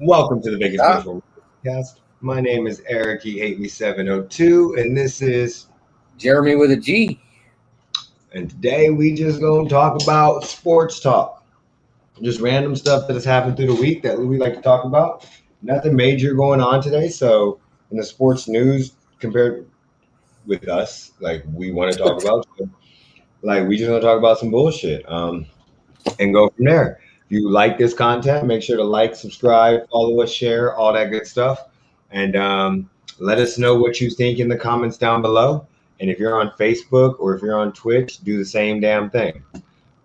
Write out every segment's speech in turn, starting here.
Welcome to the biggest Benchwarmers Podcast. My name is Eric, he hate me 702, and this is Jeremy with a G. And today we just gonna talk about sports talk. Just random stuff that has happened through the week that we like to talk about. Nothing major going on today, so in the sports news compared with us, like we want to talk about, like we just want to talk about some bullshit, and go from there. If you like this content, make sure to like, subscribe, follow us, share, all that good stuff. And let us know what you think in the comments down below. And if you're on Facebook or if you're on Twitch, do the same damn thing.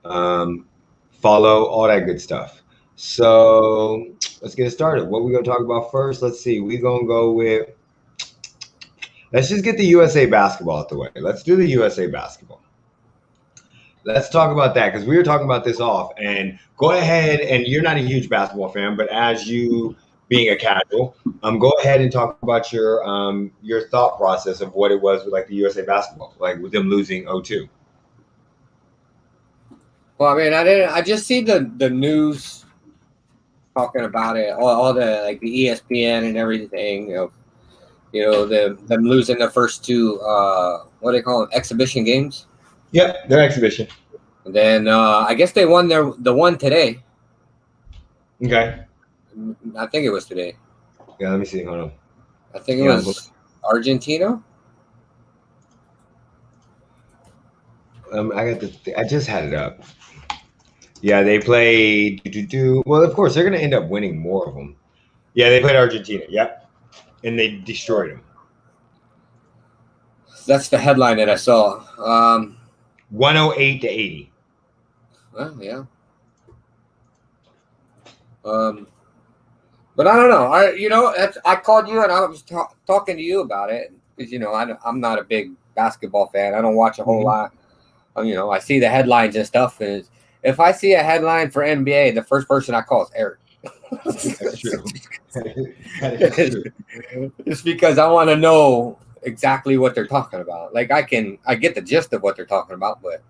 Follow, all that good stuff. So let's get started. What we going to talk about first? Let's see. We're going to go with, let's just get the USA basketball out the way. Let's do the USA basketball. Let's talk about that because we were talking about this off. And go ahead, and you're not a huge basketball fan, but as you being a casual, go ahead and talk about your thought process of what it was with like the USA basketball, like with them losing 0-2. Well, I mean, I just see the news talking about it, all the like the ESPN and everything. Them losing the first two, what do they call them, exhibition games. Yep, their exhibition. And then I guess they won the one today. Okay. I think it was today. Yeah, let me see. Hold on. I think it was Argentina. I just had it up. Yeah, they played. Well, of course, they're going to end up winning more of them. Yeah, they played Argentina. Yep, and they destroyed them. That's the headline that I saw. 108-80. Well, yeah. But I don't know. I called you and I was talking to you about it because I'm not a big basketball fan. I don't watch a whole lot. I see the headlines and stuff. And if I see a headline for NBA, the first person I call is Eric. That's true. That is true. It's because I want to know exactly what they're talking about. Like I get the gist of what they're talking about, but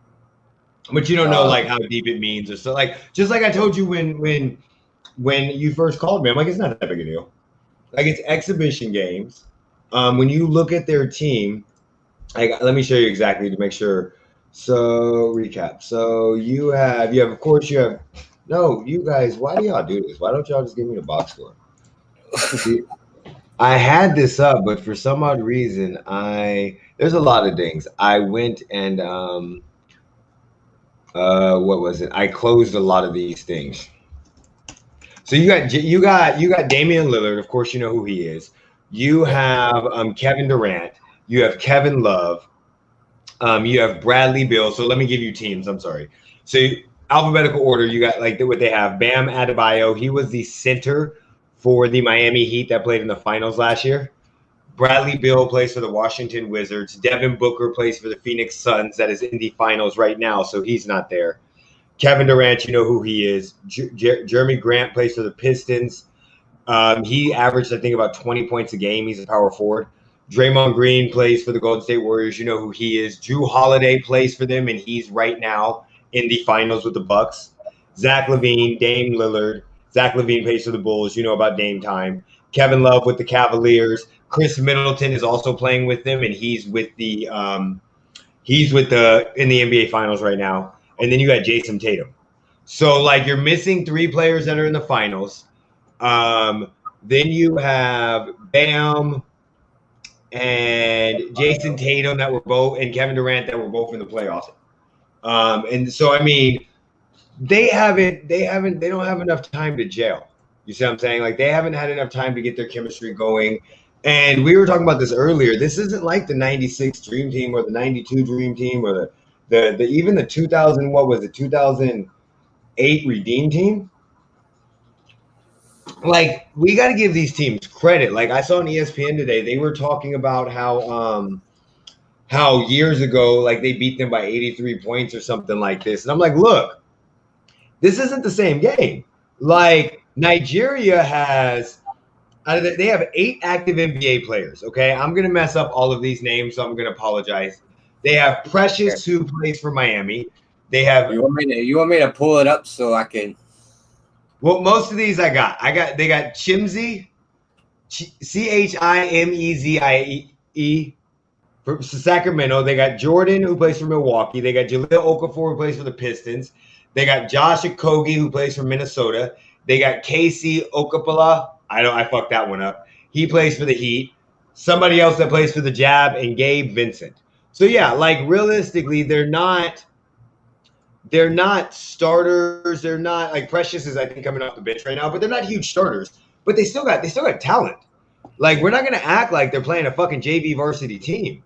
you don't know like how deep it means or so. Like just like I told you when you first called me, I'm like, it's not that big a deal. Like it's exhibition games. When you look at their team, let me show you exactly to make sure. So recap. So you have no, you guys, why do y'all do this? Why don't y'all just give me the box score? See, I had this up, but for some odd reason, there's a lot of things. I went and what was it? I closed a lot of these things. So you got Damian Lillard, of course you know who he is. You have Kevin Durant, you have Kevin Love, you have Bradley Beal. So let me give you teams. I'm sorry. So alphabetical order, you got like what they have. Bam Adebayo, he was the center for the Miami Heat that played in the finals last year. Bradley Beal plays for the Washington Wizards. Devin Booker plays for the Phoenix Suns that is in the finals right now, so he's not there. Kevin Durant, you know who he is. Jeremy Grant plays for the Pistons. He averaged, I think, about 20 points a game. He's a power forward. Draymond Green plays for the Golden State Warriors. You know who he is. Drew Holiday plays for them, and he's right now in the finals with the Bucks. Zach LaVine, Dame Lillard. Zach LaVine plays for the Bulls. You know about Dame time. Kevin Love with the Cavaliers. Chris Middleton is also playing with them, and he's with the in the NBA Finals right now. And then you got Jason Tatum. So like you're missing three players that are in the finals. Then you have Bam and Jason Tatum that were both, and Kevin Durant that were both in the playoffs. And so I mean, they don't have enough time to gel. You see what I'm saying? Like they haven't had enough time to get their chemistry going. And we were talking about this earlier. This isn't like the 96 Dream Team or the 92 Dream Team or the even the 2008 Redeem Team. Like we got to give these teams credit. Like I saw on ESPN today, they were talking about how years ago, like they beat them by 83 points or something like this. And I'm like, look, this isn't the same game. Like Nigeria they have 8 active NBA players. Okay, I'm gonna mess up all of these names, so I'm gonna apologize. They have Precious, who plays for Miami. They have. You want me to pull it up so I can Well, most of these they got Chimzy, Chimezzie for Sacramento. They got Jordan, who plays for Milwaukee. They got Jahlil Okafor, who plays for the Pistons. They got Josh Okogie, who plays for Minnesota. They got Casey Okapala. I fucked that one up. He plays for the Heat. Somebody else that plays for the Jab, and Gabe Vincent. So yeah, like realistically, they're not starters. They're not like Precious is, I think, coming off the bench right now, but they're not huge starters. But they still got talent. Like, we're not gonna act like they're playing a fucking JV varsity team.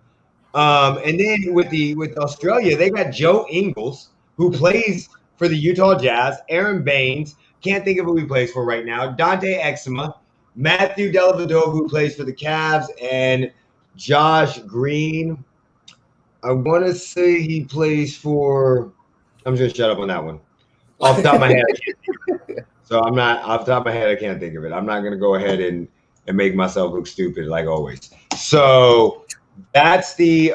And then with Australia, they got Joe Ingles, who plays for the Utah Jazz, Aaron Baines, can't think of who he plays for right now, Dante Exuma, Matthew Dellavedova, who plays for the Cavs, and Josh Green. I want to say he plays for – I'm just going to shut up on that one. Off the top of my head, I can't think of it. So I'm not – off the top of my head, I can't think of it. I'm not going to go ahead and make myself look stupid like always. So that's the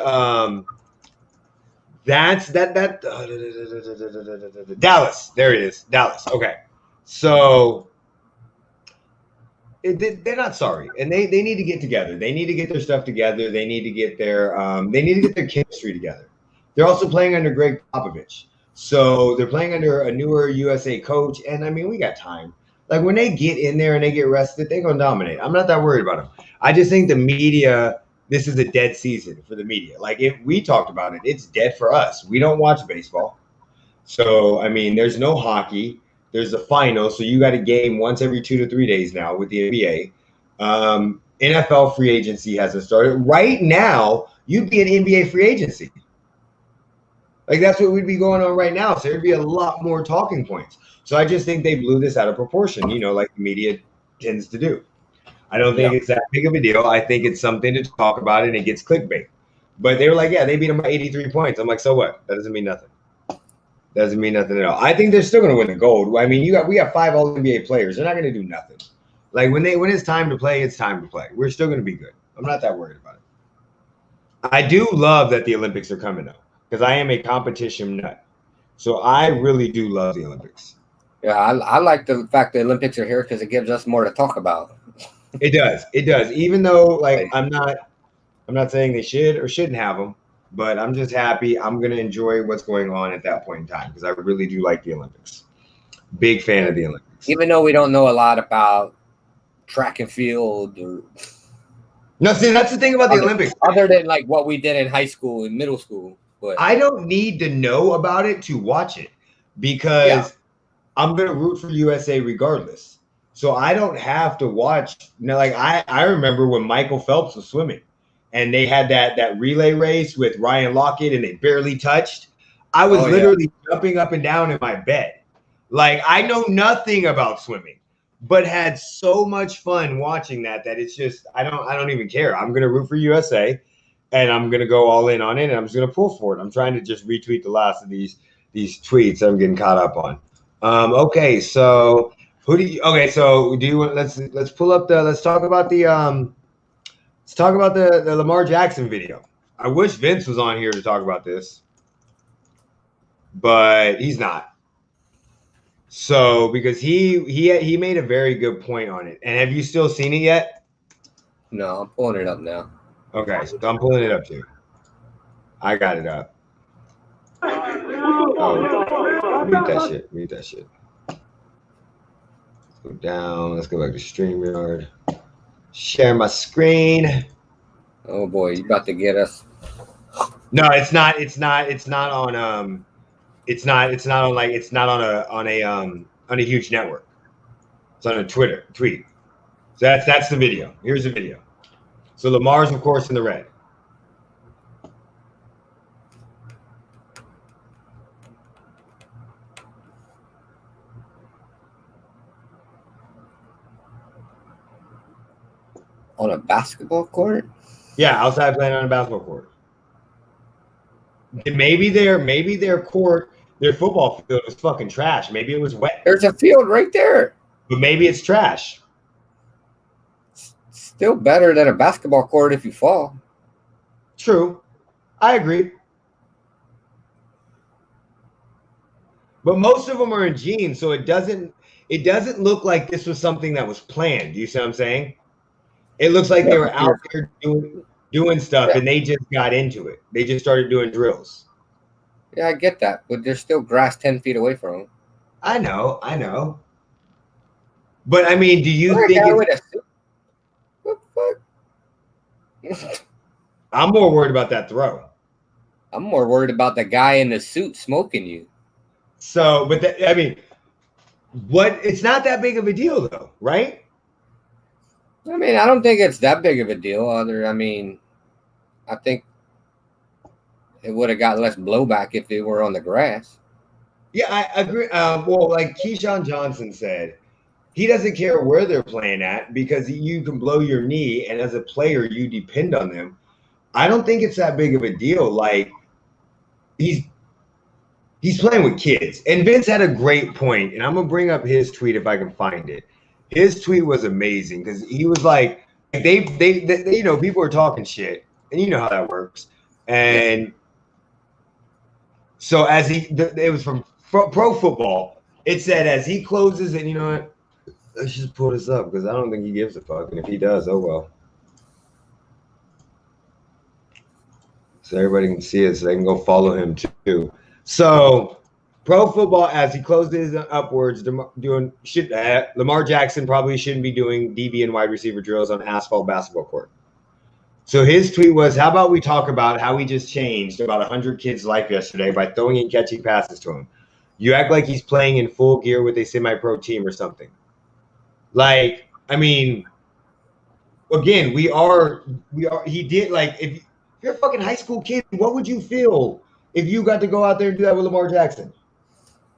Dallas. There it is. Dallas. Okay. So they're not sorry, and they need to get together. They need to get their stuff together. They need to get their chemistry together. They're also playing under Greg Popovich, so they're playing under a newer USA coach. And I mean, we got time. Like, when they get in there and they get rested, they're gonna dominate. I'm not that worried about them. I just think the media. This is a dead season for the media. Like, if we talked about it, it's dead for us. We don't watch baseball, so I mean, there's no hockey. There's the final, so you got a game once every 2 to 3 days now with the NBA. NFL free agency hasn't started. Right now, you'd be an NBA free agency. Like, that's what would be going on right now. So there'd be a lot more talking points. So I just think they blew this out of proportion, like the media tends to do. I don't think it's that big of a deal. I think it's something to talk about, and it gets clickbait. But they were like, yeah, they beat them by 83 points. I'm like, so what? That doesn't mean nothing. Doesn't mean nothing at all. I think they're still going to win the gold. I mean, we got 5 All-NBA players. They're not going to do nothing. Like, when it's time to play, it's time to play. We're still going to be good. I'm not that worried about it. I do love that the Olympics are coming up, because I am a competition nut. So I really do love the Olympics. Yeah, I like the fact the Olympics are here because it gives us more to talk about. It does. It does. Even though, like, I'm not saying they should or shouldn't have them. But I'm just happy. I'm going to enjoy what's going on at that point in time, because I really do like the Olympics. Big fan of the Olympics. Even though we don't know a lot about track and field. No, see, that's the thing about the Olympics. Other than, like, what we did in high school and middle school. But I don't need to know about it to watch it, because I'm going to root for USA regardless. So I don't have to watch. Like, I remember when Michael Phelps was swimming. And they had that relay race with Ryan Lockett, and they barely touched. I was literally jumping up and down in my bed. Like, I know nothing about swimming, but had so much fun watching that it's just I don't even care. I'm gonna root for USA, and I'm gonna go all in on it, and I'm just gonna pull for it. I'm trying to just retweet the last of these tweets I'm getting caught up on. Okay, so do you want? Let's pull up let's talk about the Let's talk about the Lamar Jackson video. I wish Vince was on here to talk about this, but he's not. So, because he made a very good point on it. And have you still seen it yet? No, I'm pulling it up now. Okay, so I'm pulling it up too. I got it up. Oh, mute that shit. Let's go down. Let's go back to StreamYard. Share my screen. Oh boy, you about to get us. No, it's not on a huge network. It's on a tweet. So that's the video. Here's the video. So Lamar's, of course, in the red. On a basketball court? Yeah, outside playing on a basketball court. Maybe their court, their football field was fucking trash. Maybe it was wet. There's a field right there. But maybe it's trash. Still better than a basketball court if you fall. True. I agree. But most of them are in jeans, so it doesn't look like this was something that was planned. You see what I'm saying? It looks like they were out there doing stuff, and they just got into it. They just started doing drills. Yeah, I get that, but there's still grass 10 feet away from them. I know. But I mean, do you think What the fuck? I'm more worried about that throw. I'm more worried about the guy in the suit smoking you. So, but I mean, it's not that big of a deal though, right? I mean, I don't think it's that big of a deal. I think it would have got less blowback if it were on the grass. Yeah, I agree. Well, like Keyshawn Johnson said, he doesn't care where they're playing at because you can blow your knee, and as a player, you depend on them. I don't think it's that big of a deal. Like he's playing with kids, and Vince had a great point, and I'm gonna bring up his tweet if I can find it. His tweet was amazing because he was like, they people are talking shit, and you know how that works, and so it was from Pro Football. It said as he closes, and you know what? Let's just pull this up because I don't think he gives a fuck, and if he does, oh well. So everybody can see it, so they can go follow him too. So, Pro Football, as he closes upwards, Lamar Jackson probably shouldn't be doing DB and wide receiver drills on asphalt basketball court. So his tweet was, how about we talk about how he just changed about 100 kids' life yesterday by throwing and catching passes to him. You act like he's playing in full gear with a semi-pro team or something. Like, I mean, again, he did, like, if you're a fucking high school kid, what would you feel if you got to go out there and do that with Lamar Jackson?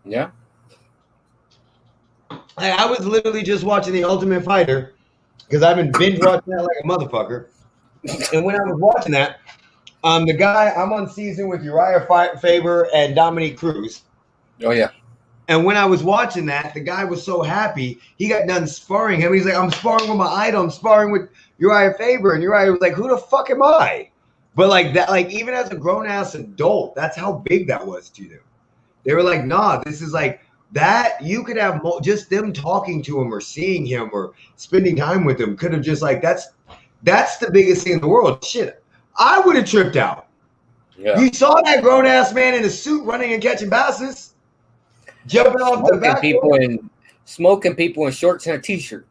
Yeah. I was literally just watching The Ultimate Fighter because I've been binge watching that like a motherfucker. And when I was watching that, the guy, I'm on season with Uriah Faber and Dominique Cruz. Oh, yeah. And when I was watching that, the guy was so happy. He got done sparring him. He's like, I'm sparring with my idol. I'm sparring with Uriah Faber. And Uriah was like, who the fuck am I? But like that, like even as a grown-ass adult, that's how big that was to them. They were like, nah, this is like that. You could have just them talking to him or seeing him or spending time with him could have just like, that's the biggest thing in the world. Shit, I would have tripped out. Yeah. You saw that grown-ass man in a suit running and catching passes. Jumping off the back. Smoking people in shorts and a t-shirt.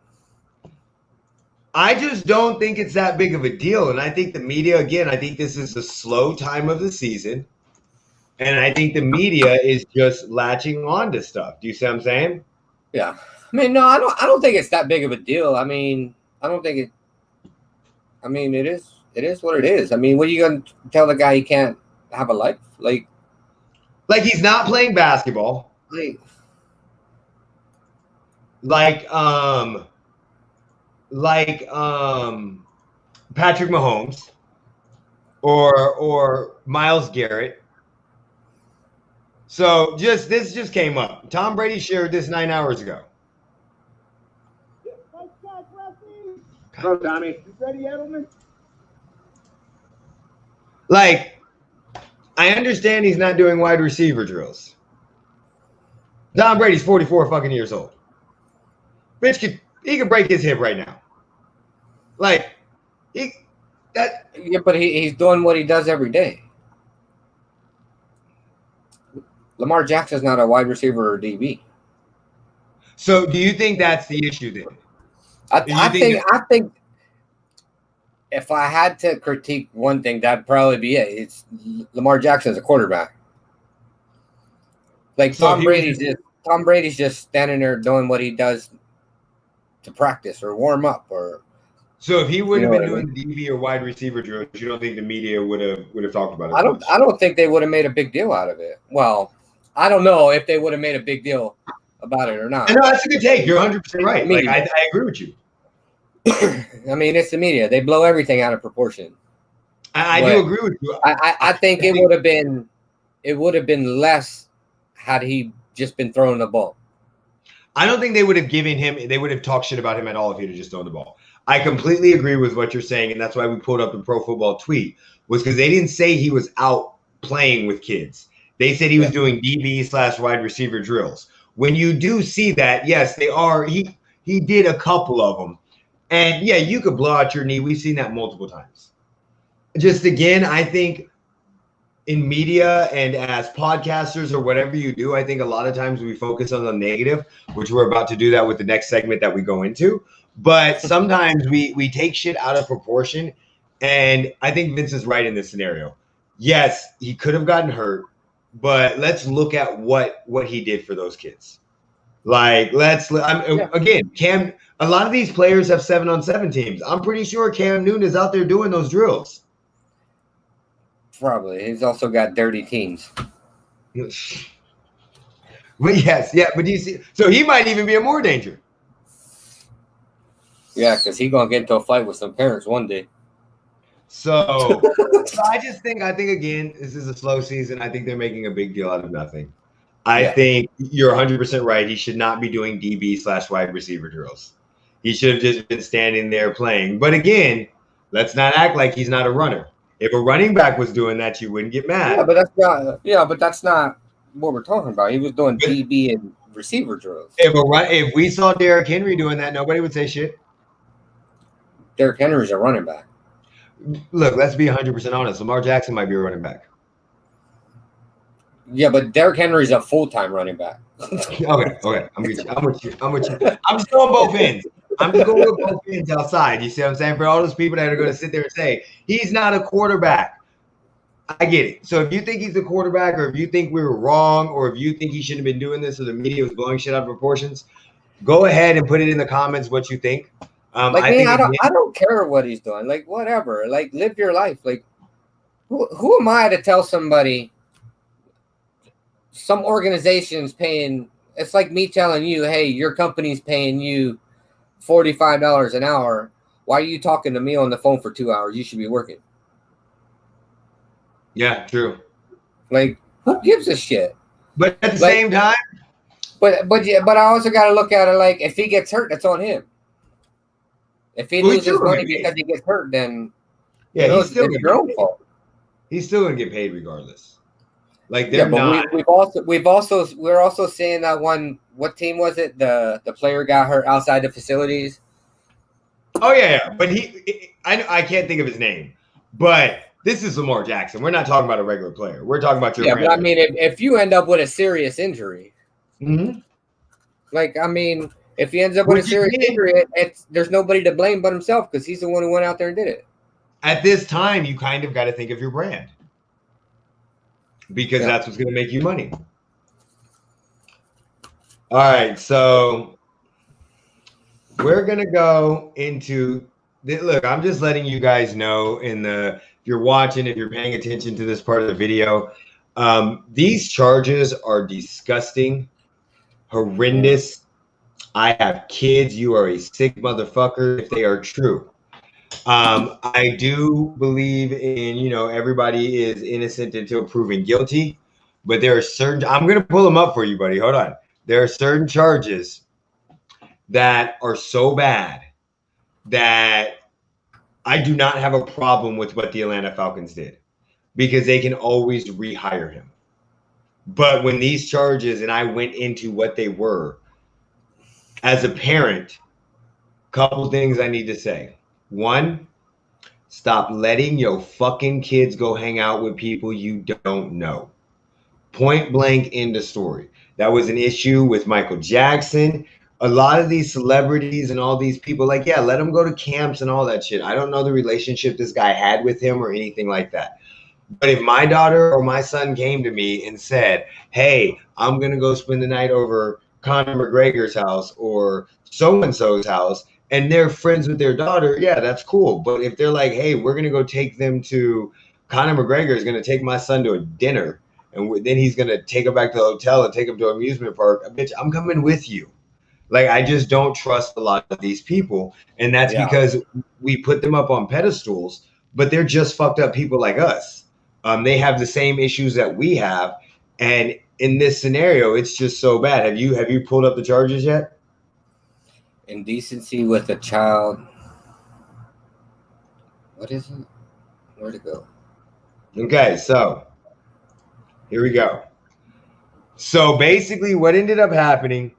I just don't think it's that big of a deal. And I think the media, again, I think this is a slow time of the season. And I think the media is just latching on to stuff. Do you see what I'm saying? Yeah. I mean, no, I don't think it's that big of a deal. I mean, I don't think it is what it is. I mean, what are you going to tell the guy he can't have a life? Like he's not playing basketball. Like Patrick Mahomes or Myles Garrett. So this just came up. Tom Brady shared this 9 hours ago. Hello, Tommy. You ready, Edelman? Like, I understand he's not doing wide receiver drills. Tom Brady's 44 fucking years old. Bitch he could break his hip right now. Like, yeah, but he's doing what he does every day. Lamar Jackson's not a wide receiver or DB. So, do you think that's the issue then? I think if I had to critique one thing, that'd probably be it. It's Lamar Jackson's a quarterback. Like Tom Brady's just standing there doing what he does to practice or warm up or. So if he wouldn't have been doing DB or wide receiver drills, you don't think the media would have talked about it? I don't think they would have made a big deal out of it. Well, I don't know if they would have made a big deal about it or not. No, that's a good take. You're 100% right. Like I agree with you. I mean, it's the media. They blow everything out of proportion. I do agree with you. I think it would have been less had he just been throwing the ball. I don't think they would have talked shit about him at all if he'd have just thrown the ball. I completely agree with what you're saying, and that's why we pulled up the Pro Football tweet, was because they didn't say he was out playing with kids. They said he was doing DB/wide receiver drills. When you do see that, yes, they are. He did a couple of them. And yeah, you could blow out your knee. We've seen that multiple times. Just again, I think in media and as podcasters or whatever you do, I think a lot of times we focus on the negative, which we're about to do that with the next segment that we go into. But sometimes we take shit out of proportion. And I think Vince is right in this scenario. Yes, he could have gotten hurt, but let's look at what he did for those kids. Like, again, Cam, a lot of these players have 7-on-7 teams. I'm pretty sure Cam Newton is out there doing those drills. Probably. He's also got dirty teams. But yes, yeah, but you see, so he might even be in more danger. Yeah, because he's going to get into a fight with some parents one day. So I think, again, this is a slow season. I think they're making a big deal out of nothing. I think you're 100% right. He should not be doing DB/wide receiver drills. He should have just been standing there playing. But again, let's not act like he's not a runner. If a running back was doing that, you wouldn't get mad. But that's not what we're talking about. He was doing DB and receiver drills. If we saw Derrick Henry doing that, nobody would say shit. Derrick Henry's a running back. Look, let's be 100% honest. Lamar Jackson might be a running back. Yeah, but Derrick Henry's a full-time running back. Okay. I'm with you. I'm just going both ends. I'm just going with both ends outside. You see what I'm saying? For all those people that are going to sit there and say, he's not a quarterback. I get it. So if you think he's a quarterback, or if you think we were wrong, or if you think he shouldn't have been doing this, or the media was blowing shit out of proportions, go ahead and put it in the comments what you think. I don't care what he's doing. Like, whatever. Like, live your life. Like, who am I to tell somebody? Some organization's paying. It's like me telling you, hey, your company's paying you $45 an hour. Why are you talking to me on the phone for 2 hours? You should be working. Yeah, true. Like, who gives a shit? But at the same time, but I also got to look at it like, if he gets hurt, that's on him. If he loses money because he gets hurt, then he's still it's your own fault. He's still gonna get paid regardless. Like we're also seeing that one. What team was it? The player got hurt outside the facilities. Oh yeah. But I can't think of his name. But this is Lamar Jackson. We're not talking about a regular player. We're talking about your. Yeah, but I mean, if you end up with a serious injury, if he ends up with a serious injury, there's nobody to blame but himself, because he's the one who went out there and did it. At this time, you kind of got to think of your brand, because that's what's going to make you money. All right, so we're going to go into look, I'm just letting you guys know if you're watching, if you're paying attention to this part of the video, these charges are disgusting, horrendous. I have kids. You are a sick motherfucker if they are true. I do believe in, everybody is innocent until proven guilty, but there are certain, I'm going to pull them up for you, buddy. Hold on. There are certain charges that are so bad that I do not have a problem with what the Atlanta Falcons did, because they can always rehire him. But when these charges, and I went into what they were, as a parent, couple things I need to say. One, stop letting your fucking kids go hang out with people you don't know. Point blank, end of story. That was an issue with Michael Jackson. A lot of these celebrities and all these people, let them go to camps and all that shit. I don't know the relationship this guy had with him or anything like that. But if my daughter or my son came to me and said, hey, I'm going to go spend the night over Conor McGregor's house or so-and-so's house, and they're friends with their daughter, yeah, that's cool. But if they're like, hey, we're going to go take them to Conor McGregor is going to take my son to a dinner, and then he's going to take him back to the hotel and take him to an amusement park, bitch, I'm coming with you. Like, I just don't trust a lot of these people. And that's because we put them up on pedestals, but they're just fucked up people like us. They have the same issues that we have. And in this scenario, it's just so bad. Have you pulled up the charges yet? Indecency with a child. What is it? Where'd it go? Okay, so Here we go. So basically what ended up happening,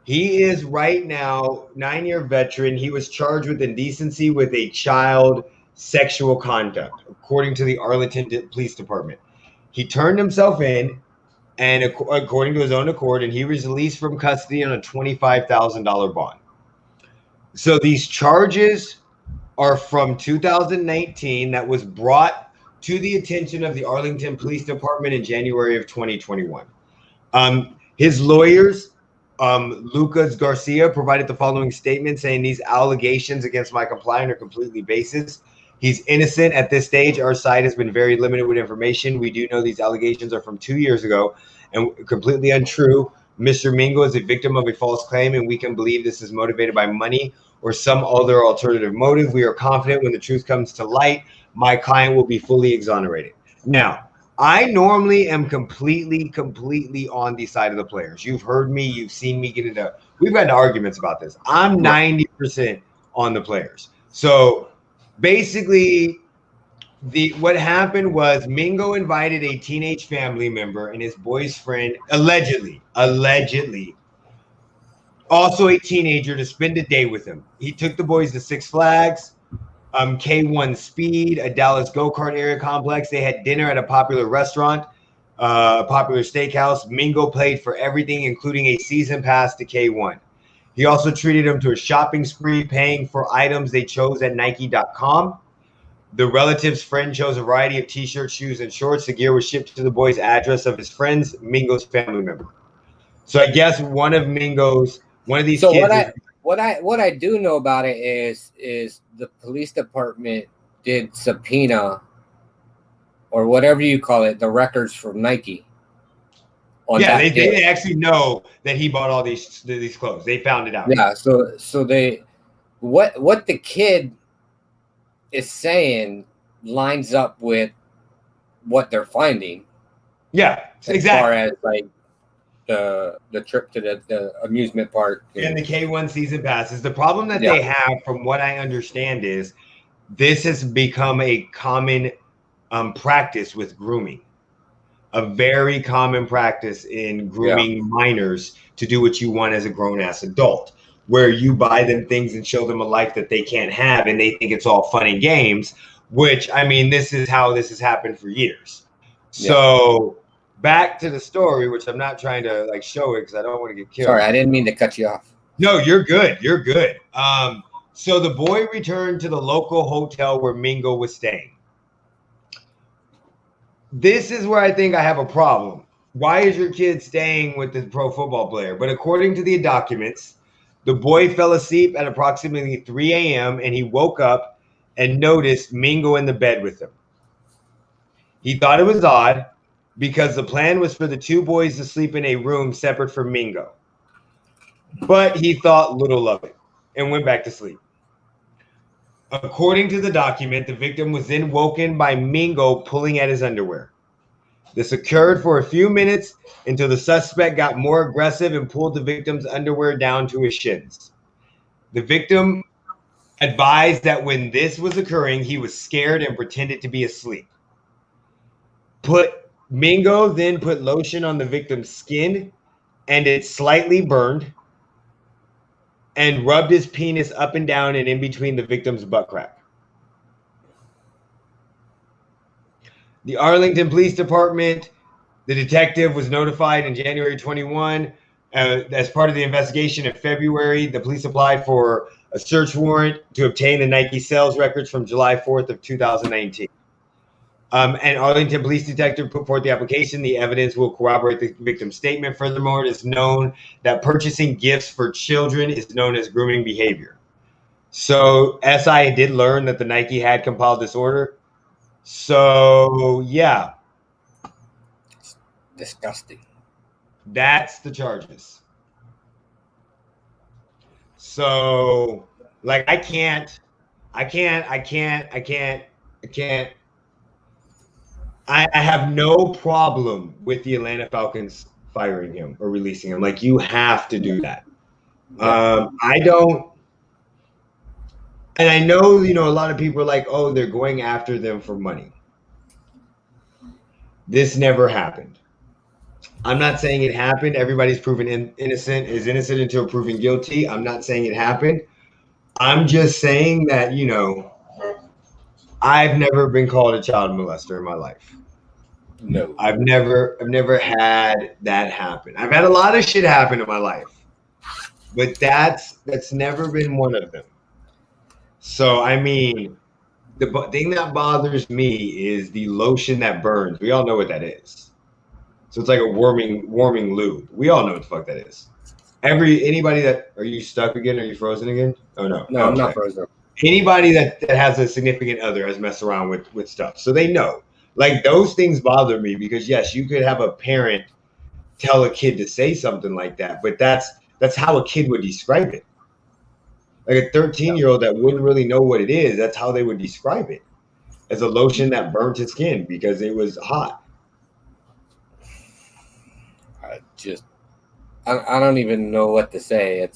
he is right now 9-year veteran. He was charged with indecency with a child sexual conduct, according to the Arlington Police Department. He turned himself in, and according to his own accord, and he was released from custody on a $25,000 bond. So these charges are from 2019 that was brought to the attention of the Arlington Police Department in January of 2021. His lawyers, Lucas Garcia, provided the following statement saying these allegations against my complaint are completely baseless. He's innocent at this stage. Our side has been very limited with information. We do know these allegations are from 2 years ago and completely untrue. Mr. Mingo is a victim of a false claim, and we can believe this is motivated by money or some other alternative motive. We are confident when the truth comes to light, my client will be fully exonerated. Now, I normally am completely on the side of the players. You've heard me. You've seen me get into – we've had arguments about this. I'm 90% on the players. So basically what happened was Mingo invited a teenage family member and his boy's friend, allegedly, also a teenager, to spend a day with him. He took the boys to Six Flags, K1 Speed, a Dallas go-kart area complex. They had dinner at a popular restaurant, a popular steakhouse. Mingo paid for everything, including a season pass to K1. He also treated them to a shopping spree, paying for items they chose at Nike.com. The relative's friend chose a variety of T-shirts, shoes, and shorts. The gear was shipped to the boy's address of his friend's, Mingo's family member. So I guess one of these kids. What I do know about it is the police department did subpoena or whatever you call it, the records from Nike. Yeah, they didn't actually know that he bought all these clothes. They found it out. Yeah, so they what the kid is saying lines up with what they're finding. Yeah, exactly. As far as like the trip to the amusement park and the K1 season passes. The problem that they have, from what I understand, is this has become a common practice with grooming. A very common practice in grooming minors to do what you want as a grown-ass adult, where you buy them things and show them a life that they can't have, and they think it's all fun and games, which, I mean, this is how this has happened for years. So back to the story, which I'm not trying to like show it because I don't want to get killed. Sorry, I didn't mean to cut you off. No, you're good. You're good. So the boy returned to the local hotel where Mingo was staying. This is where I think I have a problem. Why is your kid staying with the pro football player? But according to the documents, the boy fell asleep at approximately 3 a.m. and he woke up and noticed Mingo in the bed with him. He thought it was odd because the plan was for the two boys to sleep in a room separate from Mingo. But he thought little of it and went back to sleep. According to the document, the victim was then woken by Mingo pulling at his underwear. This occurred for a few minutes until the suspect got more aggressive and pulled the victim's underwear down to his shins. The victim advised that when this was occurring, he was scared and pretended to be asleep. Mingo then put lotion on the victim's skin, and it slightly burned, and rubbed his penis up and down and in between the victim's butt crack. The Arlington Police Department, the detective was notified in January 21. As part of the investigation in February, the police applied for a search warrant to obtain the Nike sales records from July 4th of 2019. An Arlington police detective put forth the application. The evidence will corroborate the victim's statement. Furthermore, it is known that purchasing gifts for children is known as grooming behavior. So SI did learn that the Nike had compiled this order. So, yeah. Disgusting. That's the charges. So, like, I can't. I have no problem with the Atlanta Falcons firing him or releasing him. Like, you have to do that. I don't. And I know, a lot of people are like, oh, they're going after them for money. This never happened. I'm not saying it happened. Everybody's proven innocent is innocent until proven guilty. I'm not saying it happened. I'm just saying that, I've never been called a child molester in my life. No. I've never had that happen. I've had a lot of shit happen in my life, but that's never been one of them. So, I mean, the thing that bothers me is the lotion that burns. We all know what that is. So it's like a warming lube. We all know what the fuck that is. Anybody that are you stuck again? Are you frozen again? Oh no. No, I'm not frozen. Anybody that has a significant other has messed around with stuff. So they know. Like those things bother me because yes, you could have a parent tell a kid to say something like that, but that's how a kid would describe it. Like a 13-year-old that wouldn't really know what it is, that's how they would describe it. As a lotion that burnt his skin because it was hot. I don't even know what to say.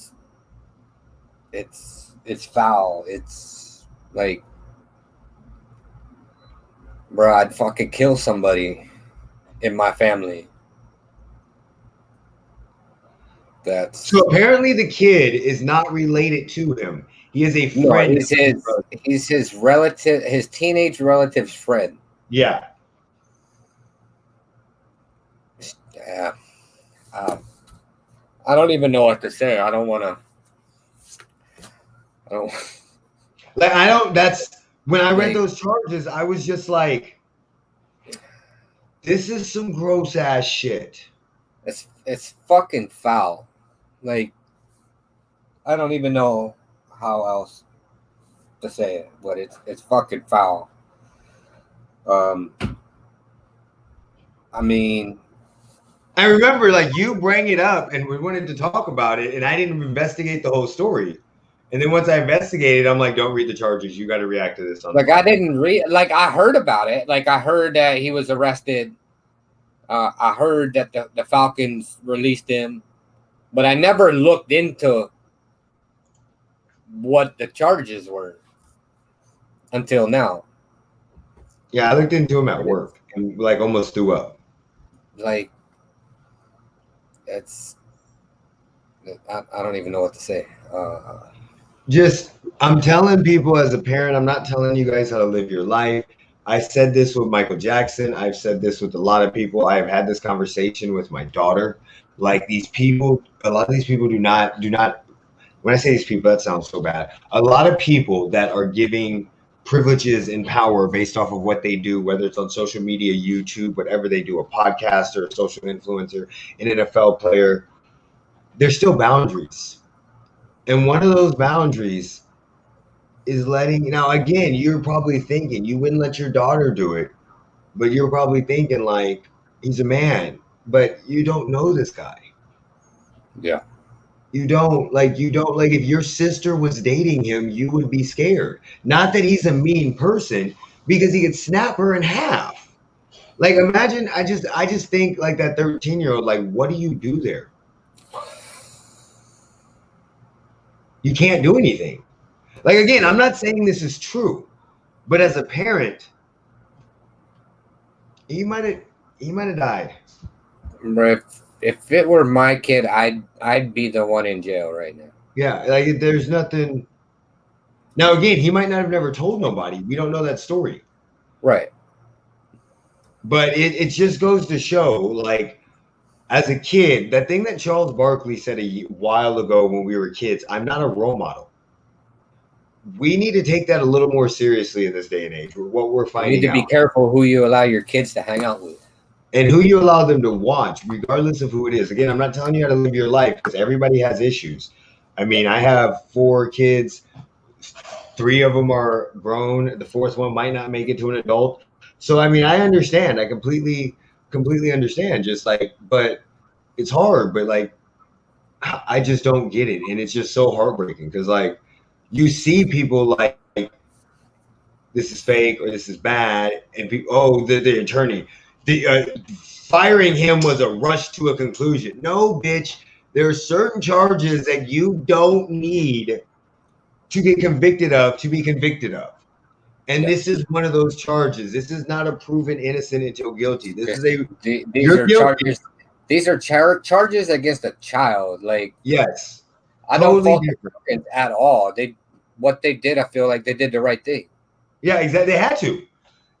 It's foul. It's like, bro, I'd fucking kill somebody in my family. So apparently the kid is not related to him. He is a friend. No, he's his relative, his teenage relative's friend. Yeah. Yeah. I don't even know what to say. I don't. That's when I read those charges, I was just like, this is some gross ass shit. It's fucking foul. Like, I don't even know how else to say it, but it's fucking foul. I mean, I remember like you bring it up and we wanted to talk about it and I didn't investigate the whole story. And then once I investigated, I'm like, don't read the charges. You got to react to this. I didn't read, like I heard about it. Like I heard that he was arrested. I heard that the Falcons released him, but I never looked into what the charges were until now. Yeah, I looked into him at work and like almost threw up. Like, I don't even know what to say. I'm telling people as a parent, I'm not telling you guys how to live your life. I said this with Michael Jackson. I've said this with a lot of people. I've had this conversation with my daughter. Like these people, a lot of these people do not, when I say these people, that sounds so bad. A lot of people that are giving privileges and power based off of what they do, whether it's on social media, YouTube, whatever they do, a podcaster, a social influencer, an NFL player, there's still boundaries. And one of those boundaries is now again, you're probably thinking you wouldn't let your daughter do it, but you're probably thinking like he's a man, but you don't know this guy. Yeah. You don't like if your sister was dating him, you would be scared. Not that he's a mean person, because he could snap her in half. Like imagine, I just think like that 13-year-old, like what do you do there? You can't do anything. Like again, I'm not saying this is true, but as a parent, he might have died. If it were my kid, I'd be the one in jail right now. Yeah, like there's nothing. Now again, he might not have never told nobody. We don't know that story. Right. But it just goes to show, like, as a kid, that thing that Charles Barkley said a while ago when we were kids, I'm not a role model. We need to take that a little more seriously in this day and age. What we're finding out. You need to be careful who you allow your kids to hang out with. And who you allow them to watch, regardless of who it is. Again, I'm not telling you how to live your life because everybody has issues. I mean, I have 4 kids. 3 of them are grown. The 4th one might not make it to an adult. So, I mean, I understand. I completely understand. Just like, but it's hard. But like, I just don't get it. And it's just so heartbreaking because like, you see people like this is fake or this is bad. And people, the attorney. Firing him was a rush to a conclusion. No, bitch. There are certain charges that you don't need to get convicted of to be convicted of. And this is one of those charges. This is not a proven innocent until guilty. This is these are charges. These are charges against a child. Like, Yes. I don't fault them at all. What they did, I feel like they did the right thing. Yeah, exactly. They had to.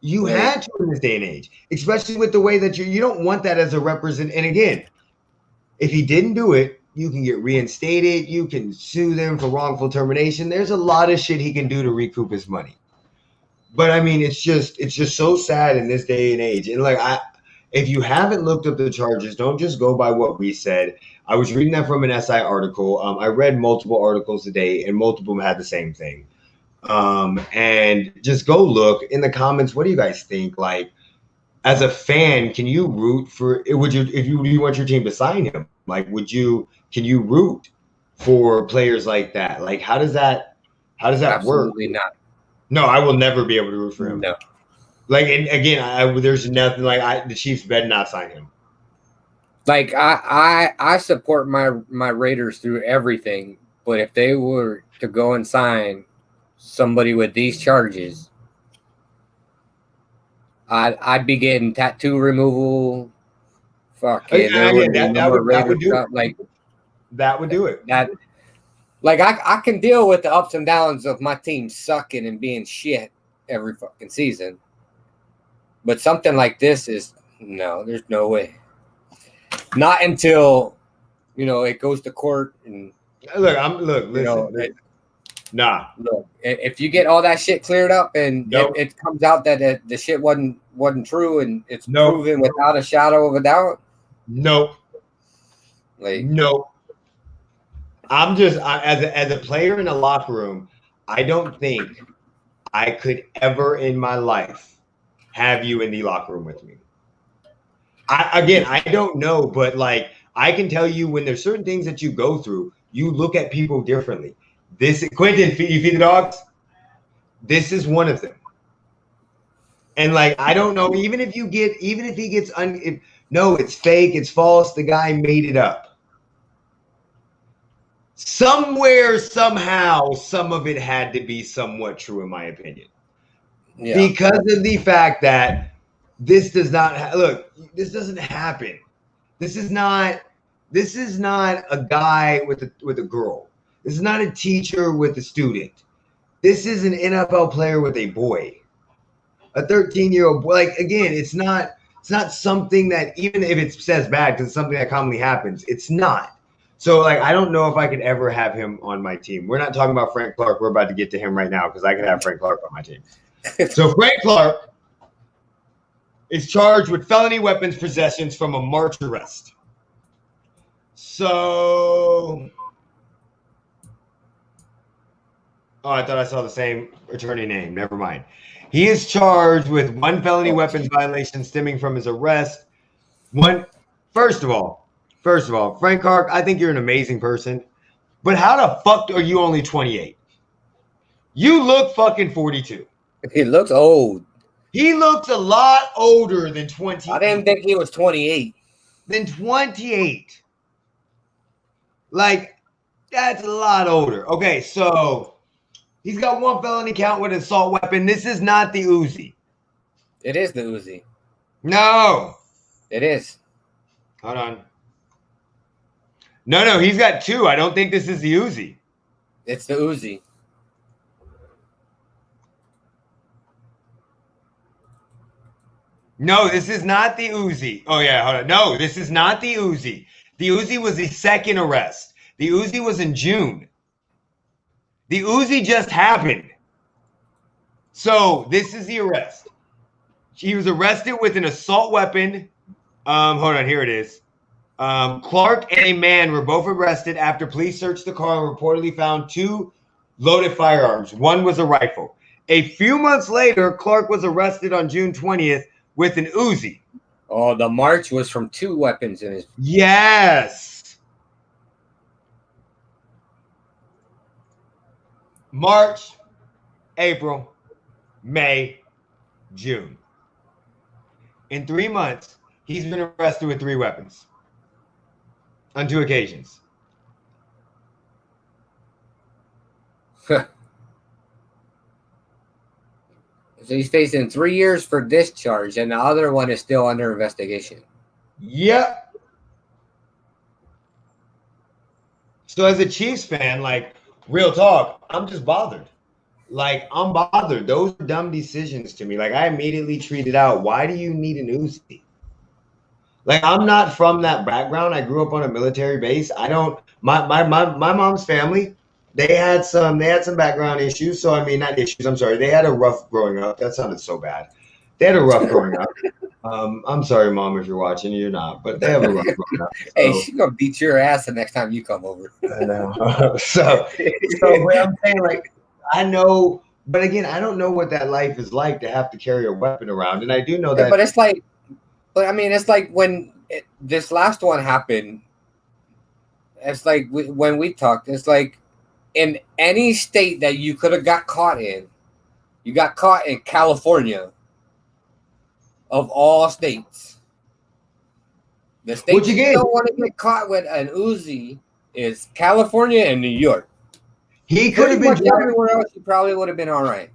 You had to in this day and age, especially with the way that you don't want that as a represent. And again, if he didn't do it, you can get reinstated. You can sue them for wrongful termination. There's a lot of shit he can do to recoup his money. But I mean, it's just so sad in this day and age. And like, if you haven't looked up the charges, don't just go by what we said. I was reading that from an SI article. I read multiple articles today, and multiple of them had the same thing. And just go look in the comments. What do you guys think? Like, as a fan, can you root for? Would you, if you want your team to sign him? Like, can you root for players like that? Like, how does that work? Absolutely not. No, I will never be able to root for him. No. Like, and again, there's nothing like the Chiefs better not sign him. Like, I support my Raiders through everything, but if they were to go and sign somebody with these charges, I'd be getting tattoo removal. Fucking, that would do it. Like, that would do it. Like, I can deal with the ups and downs of my team sucking and being shit every fucking season. But something like this is, no, there's no way. Not until, it goes to court and listen. Nah. Look, if you get all that shit cleared up and it comes out that the shit wasn't true and it's proven without a shadow of a doubt. Nope. Like, nope. I'm just as a player in a locker room, I don't think I could ever in my life have you in the locker room with me. I don't know, but like I can tell you when there's certain things that you go through, you look at people differently. Quentin, you feed the dogs? This is one of them. And like, I don't know, even if he gets no, it's fake, it's false, the guy made it up. Somewhere, somehow, some of it had to be somewhat true, in my opinion. Yeah. Because of the fact that this does not this doesn't happen. This is not a guy with a girl. This is not a teacher with a student. This is an NFL player with a boy, a 13-year-old boy. Like, again, it's not something that, even if it says bad, because it's something that commonly happens, it's not. So, like, I don't know if I could ever have him on my team. We're not talking about Frank Clark. We're about to get to him right now because I could have Frank Clark on my team. So Frank Clark is charged with felony weapons possessions from a March arrest. So, I thought I saw the same attorney name. Never mind. He is charged with one felony weapons violation stemming from his arrest. First of all, Frank Clark, I think you're an amazing person, but how the fuck are you only 28? You look fucking 42. He looks old. He looks a lot older than 28. I didn't think he was 28. Than 28. Like, that's a lot older. Okay, so he's got one felony count with an assault weapon. This is not the Uzi. It is the Uzi. No. It is. Hold on. No, he's got two. I don't think this is the Uzi. It's the Uzi. No, this is not the Uzi. Oh, yeah, hold on. No, this is not the Uzi. The Uzi was the second arrest. The Uzi was in June. The Uzi just happened. So this is the arrest. He was arrested with an assault weapon. Hold on, here it is. Clark and a man were both arrested after police searched the car and reportedly found two loaded firearms. One was a rifle. A few months later, Clark was arrested on June 20th with an Uzi. Oh, the March was from two weapons in his. Yes. March, April, May, June. In 3 months, he's been arrested with 3 weapons on 2 occasions. So he's facing 3 years for this charge, and the other one is still under investigation. Yep. So as a Chiefs fan, like, real talk, I'm just bothered. Like, I'm bothered. Those are dumb decisions to me. Like, I immediately tweeted out, why do you need an Uzi? Like, I'm not from that background. I grew up on a military base. I don't. My mom's family, they had some background issues. So I mean, not issues. I'm sorry. They had a rough growing up. That sounded so bad. They had a rough growing up. I'm sorry, Mom, if you're watching. You're not, but they have a rough growing up. So. Hey, she's gonna beat your ass the next time you come over. I know. so what I'm saying, like, I know, but again, I don't know what that life is like to have to carry a weapon around, and I do know that. Yeah, but it's like, I mean, it's like when this last one happened. It's like when we talked. It's like in any state that you could have got caught in, you got caught in California. Of all states, the state you don't want to get caught with an Uzi is California and New York. He could have been everywhere else. He probably would have been all right.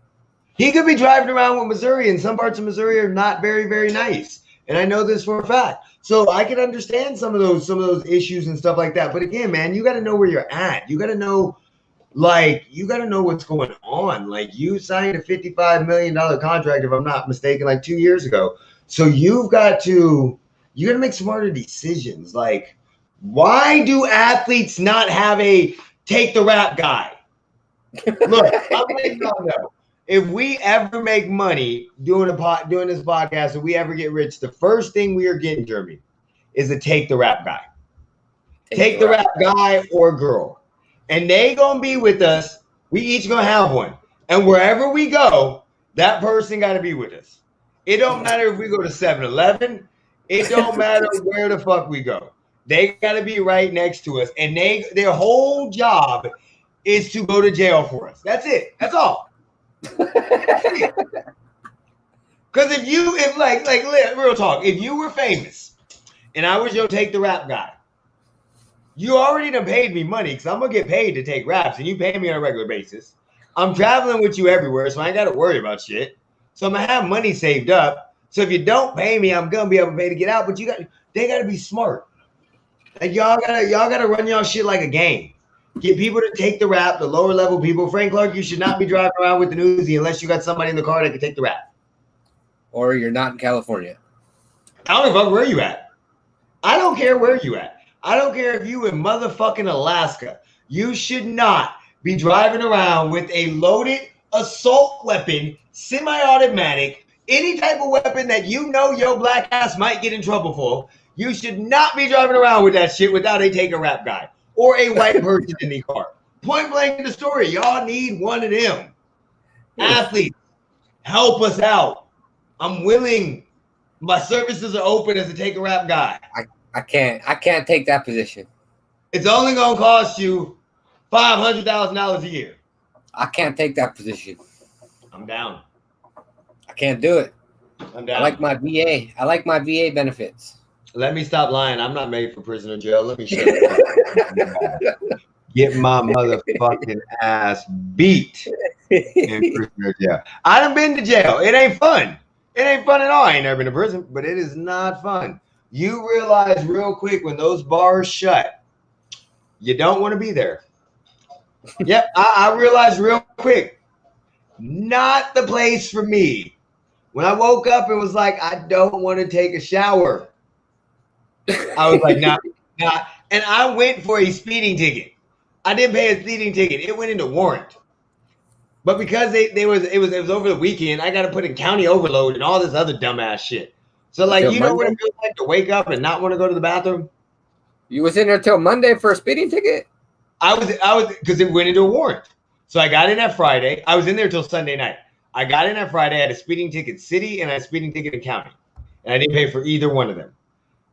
He could be driving around with Missouri, and some parts of Missouri are not very, very nice. And I know this for a fact. So I can understand some of those issues and stuff like that. But again, man, you got to know where you're at. You got to know. Like, you got to know what's going on. Like, you signed a $55 million contract, if I'm not mistaken, like 2 years ago. So you got to make smarter decisions. Like, why do athletes not have a take the rap guy? Look, I'm letting y'all know. If we ever make money doing this podcast, if we ever get rich, the first thing we are getting, Jeremy, is a take the rap guy. Take the rap guy or girl. And they gonna be with us. We each gonna have one. And wherever we go, that person gotta be with us. It don't matter if we go to 7-Eleven. It don't matter where the fuck we go. They gotta be right next to us. And their whole job is to go to jail for us. That's it. That's all. Because if like real talk, if you were famous and I was your take the rap guy, you already done paid me money because I'm going to get paid to take raps, and you pay me on a regular basis. I'm traveling with you everywhere, so I ain't got to worry about shit. So I'm going to have money saved up. So if you don't pay me, I'm going to be able to pay to get out, but they got to be smart. Like, y'all got to run y'all shit like a game. Get people to take the rap, the lower level people. Frank Clark, you should not be driving around with the Uzi unless you got somebody in the car that can take the rap. Or you're not in California. I don't know where you at. I don't care where you at. I don't care if you in motherfucking Alaska. You should not be driving around with a loaded assault weapon, semi-automatic, any type of weapon that you know your black ass might get in trouble for. You should not be driving around with that shit without a take a rap guy or a white person in the car. Point blank in the story. Y'all need one of them. Athletes, help us out. I'm willing. My services are open as a take a rap guy. I can't take that position. It's only gonna cost you $500,000 a year. I can't take that position. I'm down. I can't do it. I'm down. I like my VA. I like my VA benefits. Let me stop lying. I'm not made for prisoner jail. Let me shut up. Get my motherfucking ass beat in prisoner jail. I done been to jail. It ain't fun. It ain't fun at all. I ain't never been to prison, but it is not fun. You realize real quick when those bars shut, you don't want to be there. Yep, I realized real quick, not the place for me. When I woke up, it was like, I don't want to take a shower. I was like, nah. And I went for a speeding ticket. I didn't pay a speeding ticket. It went into warrant. But because it was over the weekend, I got to put in county overload and all this other dumbass shit. So, like, you know what it feels like to wake up and not want to go to the bathroom? You was in there till Monday for a speeding ticket? I was because it went into a warrant. So I got in that Friday. I was in there till Sunday night. I got in that Friday. I had a speeding ticket city and I had a speeding ticket in county. And I didn't pay for either one of them.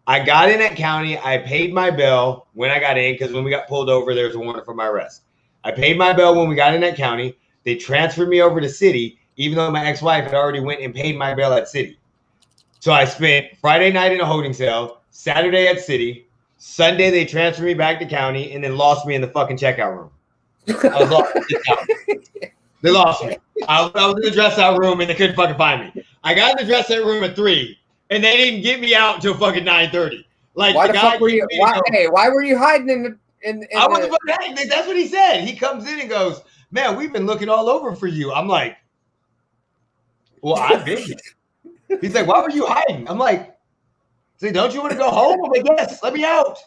I got in at county. I paid my bill when I got in because when we got pulled over, there was a warrant for my arrest. I paid my bill when we got in at county. They transferred me over to city, even though my ex-wife had already went and paid my bill at city. So I spent Friday night in a holding cell, Saturday at city, Sunday they transferred me back to county, and then lost me in the fucking checkout room. I was lost. They lost me. I was in the dress out room and they couldn't fucking find me. I got in the dress out room at 3, and they didn't get me out until fucking 9:30. Like, why the fuck were you? Why were you hiding I wasn't about to. That's what he said. He comes in and goes, "Man, we've been looking all over for you." I'm like, "Well, I've been." He's like, "Why were you hiding?" I'm like, "Say, don't you want to go home?" I'm like, "Yes, let me out."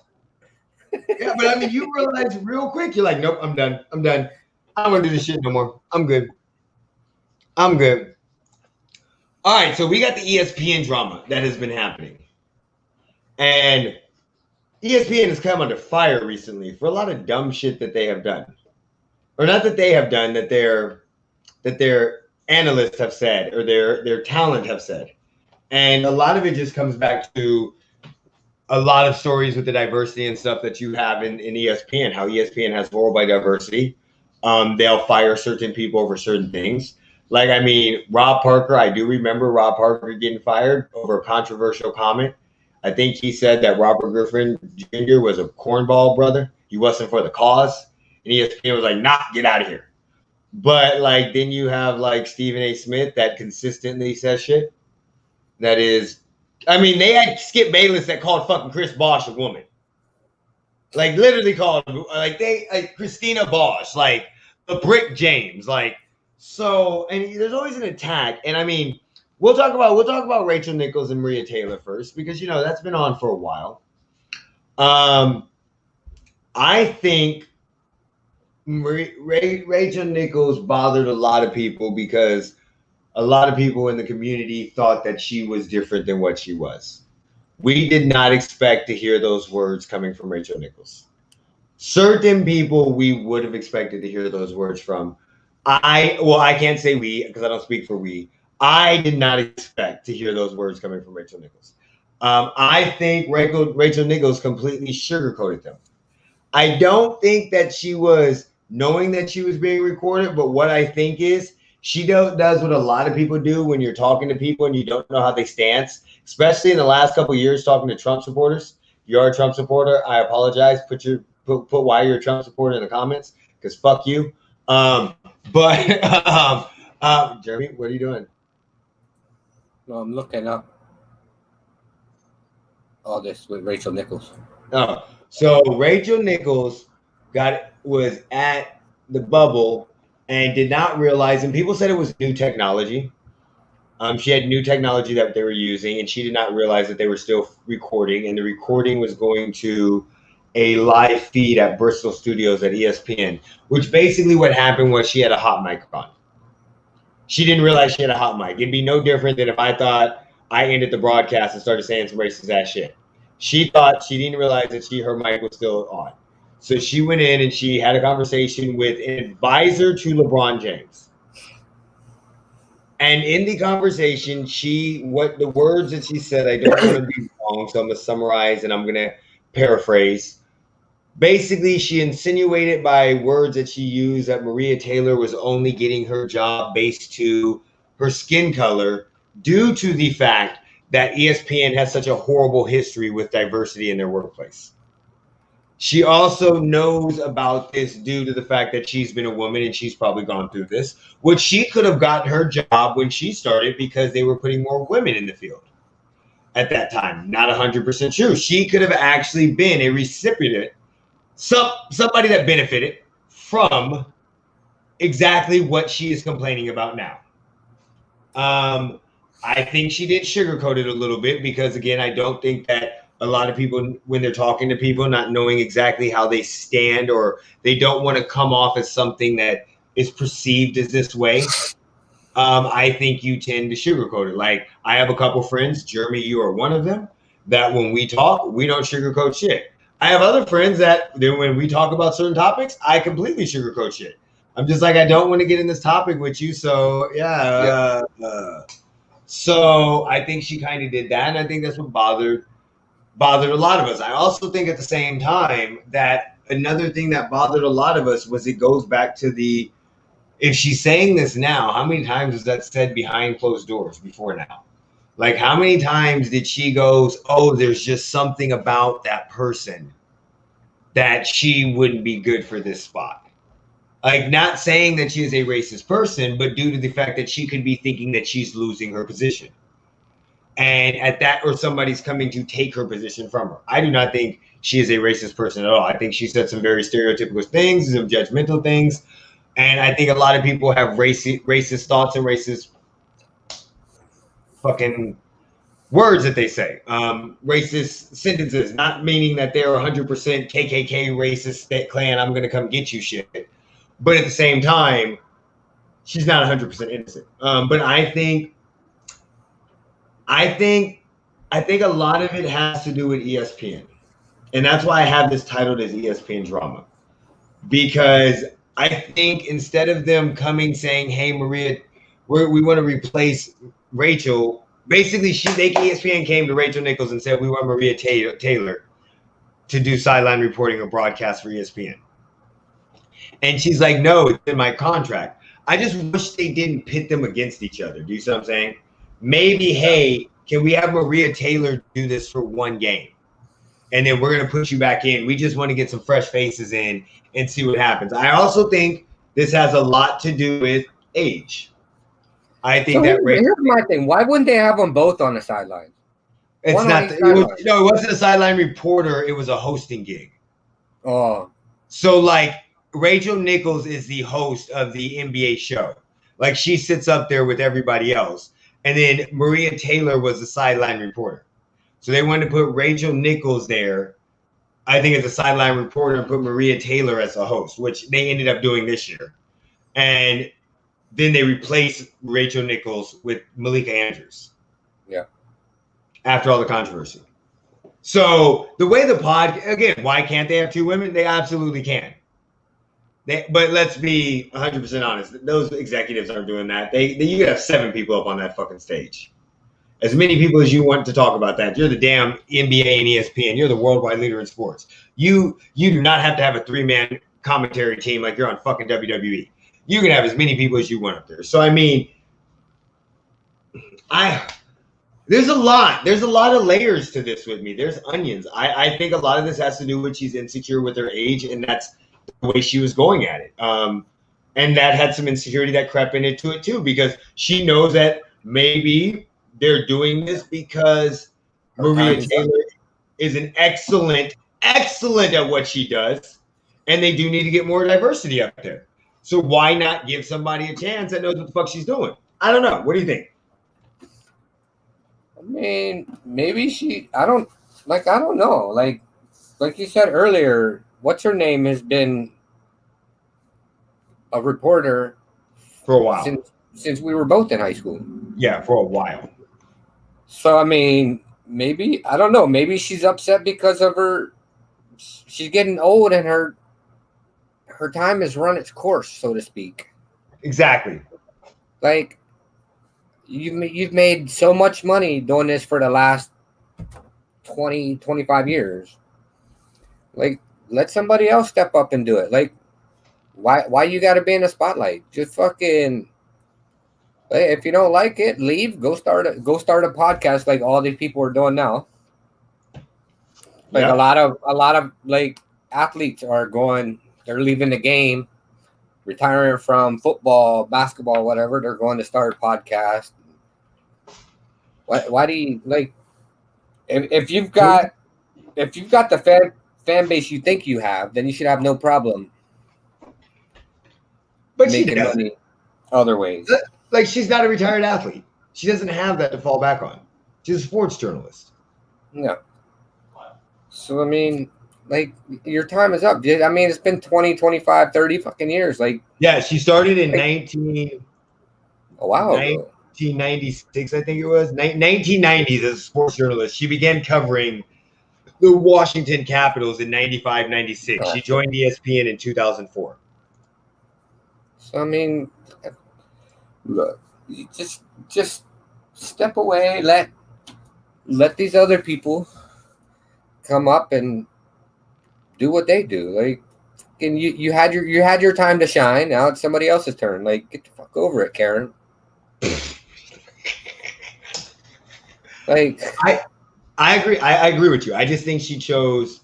Yeah, but I mean, you realize real quick, you're like, "Nope, I'm done. I don't want to do this shit no more. I'm good. All right, so we got the ESPN drama that has been happening, and ESPN has come under fire recently for a lot of dumb shit that they have done, or not that they have done, that their analysts have said, or their talent have said, and a lot of it just comes back to a lot of stories with the diversity and stuff that you have in ESPN, how ESPN has horrible diversity. They'll fire certain people over certain things. Like, I mean, Rob Parker, I do remember Rob Parker getting fired over a controversial comment. I think he said that Robert Griffin Jr. was a cornball brother. He wasn't for the cause. And ESPN was like, nah, get out of here. But, like, then you have, like, Stephen A. Smith that consistently says shit. That is, I mean, they had Skip Bayless that called fucking Chris Bosh a woman. Like, literally called, like Christina Bosh, like, the Brick James, like, so, and there's always an attack. And I mean, we'll talk about Rachel Nichols and Maria Taylor first, because, you know, that's been on for a while. I think Rachel Nichols bothered a lot of people because a lot of people in the community thought that she was different than what she was. We did not expect to hear those words coming from Rachel Nichols. Certain people we would have expected to hear those words from. I can't say we because I don't speak for we. I did not expect to hear those words coming from Rachel Nichols. I think Rachel Nichols completely sugarcoated them. I don't think that she was knowing that she was being recorded, but what I think is she does what a lot of people do when you're talking to people and you don't know how they stance, especially in the last couple of years talking to Trump supporters. If you are a Trump supporter, I apologize. Put why you're a Trump supporter in the comments, because fuck you. Jeremy, what are you doing? No, I'm looking up all this with Rachel Nichols. Oh, so Rachel Nichols was at the bubble and did not realize, and people said it was new technology. She had new technology that they were using, and she did not realize that they were still recording, and the recording was going to a live feed at Bristol Studios at ESPN, which basically what happened was she had a hot mic on. She didn't realize she had a hot mic. It'd be no different than if I thought I ended the broadcast and started saying some racist ass shit. She thought she didn't realize that her mic was still on. So she went in and she had a conversation with an advisor to LeBron James. And in the conversation, what the words that she said, I don't want to be wrong, so I'm going to summarize and I'm going to paraphrase. Basically, she insinuated by words that she used that Maria Taylor was only getting her job based to her skin color due to the fact that ESPN has such a horrible history with diversity in their workplace. She also knows about this due to the fact that she's been a woman and she's probably gone through this, which she could have gotten her job when she started because they were putting more women in the field at that time. Not 100% true. She could have actually been a recipient, somebody that benefited from exactly what she is complaining about now. I think she did sugarcoat it a little bit because, again, I don't think that a lot of people, when they're talking to people, not knowing exactly how they stand, or they don't want to come off as something that is perceived as this way. I think you tend to sugarcoat it. Like, I have a couple friends, Jeremy, you are one of them, that when we talk, we don't sugarcoat shit. I have other friends that when we talk about certain topics, I completely sugarcoat shit. I'm just like, I don't want to get in this topic with you. So, yeah. So I think she kind of did that. And I think that's what bothered a lot of us. I also think at the same time that another thing that bothered a lot of us was it goes back to if she's saying this now, how many times was that said behind closed doors before now? Like, how many times did she goes, oh, there's just something about that person that she wouldn't be good for this spot? Like, not saying that she is a racist person, but due to the fact that she could be thinking that she's losing her position. and at that, or somebody's coming to take her position from her. I do not think she is a racist person at all. I think she said some very stereotypical things, some judgmental things, and I think a lot of people have racist thoughts and racist fucking words that they say, racist sentences, not meaning that they're 100% KKK racist Klan, I'm going to come get you shit. But at the same time, she's not 100% innocent. But I think a lot of it has to do with ESPN. And that's why I have this titled as ESPN drama. Because I think instead of them coming saying, hey, Maria, we want to replace Rachel, basically ESPN came to Rachel Nichols and said, we want Maria Taylor to do sideline reporting or broadcast for ESPN. And she's like, no, it's in my contract. I just wish they didn't pit them against each other. Do you see what I'm saying? Maybe, hey, can we have Maria Taylor do this for one game? And then we're going to put you back in. We just want to get some fresh faces in and see what happens. I also think this has a lot to do with age. I think here's my thing. Why wouldn't they have them both on the sidelines? It wasn't a sideline reporter. It was a hosting gig. Oh. So, like, Rachel Nichols is the host of the NBA show. Like, she sits up there with everybody else. And then Maria Taylor was the sideline reporter. So they wanted to put Rachel Nichols there, I think, as a sideline reporter, and put Maria Taylor as a host, which they ended up doing this year. And then they replaced Rachel Nichols with Malika Andrews. Yeah. After all the controversy. So the way again, why can't they have two women? They absolutely can. But let's be 100% honest. Those executives aren't doing that. You could have 7 people up on that fucking stage. As many people as you want to talk about that. You're the damn NBA and ESPN. You're the worldwide leader in sports. You do not have to have a 3-man commentary team like you're on fucking WWE. You can have as many people as you want up there. So, I mean, there's a lot of layers to this with me. There's onions. I think a lot of this has to do with she's insecure with her age, and that's the way she was going at it. And that had some insecurity that crept into it too, because she knows that maybe they're doing this because Maria Taylor is an excellent at what she does, and they do need to get more diversity up there. So why not give somebody a chance that knows what the fuck she's doing? I don't know. What do you think? I mean, maybe I don't know. Like you said earlier, what's her name has been a reporter for a while since we were both in high school. Yeah, for a while. So, I mean, maybe, I don't know. Maybe she's upset because of she's getting old and her time has run its course, so to speak. Exactly. Like, you've made so much money doing this for the last 20, 25 years. Like, let somebody else step up and do it. Like, why you got to be in the spotlight? Just fucking, if you don't like it, leave. Go start a podcast like all these people are doing now. Like, yeah. a lot of like athletes are they're leaving the game, retiring from football, basketball, whatever. They're going to start a podcast. Why do you like? If you've got the fan base you think you have, then you should have no problem. But making money other ways. Like, she's not a retired athlete. She doesn't have that to fall back on. She's a sports journalist. Yeah. So, I mean, like, your time is up. I mean, it's been 20, 25, 30 fucking years. Like, yeah, she started in 1996, I think it was. 1990s as a sports journalist. She began covering the Washington Capitals in 95, 96. She joined ESPN in 2004. So, I mean, look, you just step away. Let these other people come up and do what they do. Like, and you had your time to shine. Now it's somebody else's turn. Like, get the fuck over it, Karen. Like, I agree. I agree with you. I just think she chose.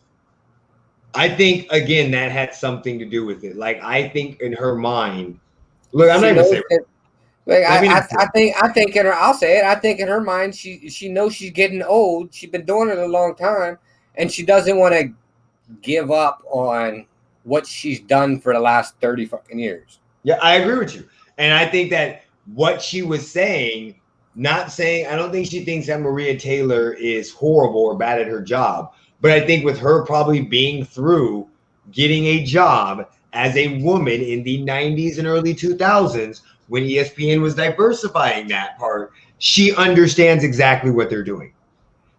I think, again, that had something to do with it. Like, I think in her mind, look, I'm not going to say. Like I think in her, I'll say it. I think in her mind, she knows she's getting old. She's been doing it a long time, and she doesn't want to give up on what she's done for the last 30 fucking years. Yeah, I agree with you, and I think that what she was saying, not saying, I don't think she thinks that Maria Taylor is horrible or bad at her job, but I think with her probably being through getting a job as a woman in the 90s and early 2000s. When ESPN was diversifying that part, she understands exactly what they're doing.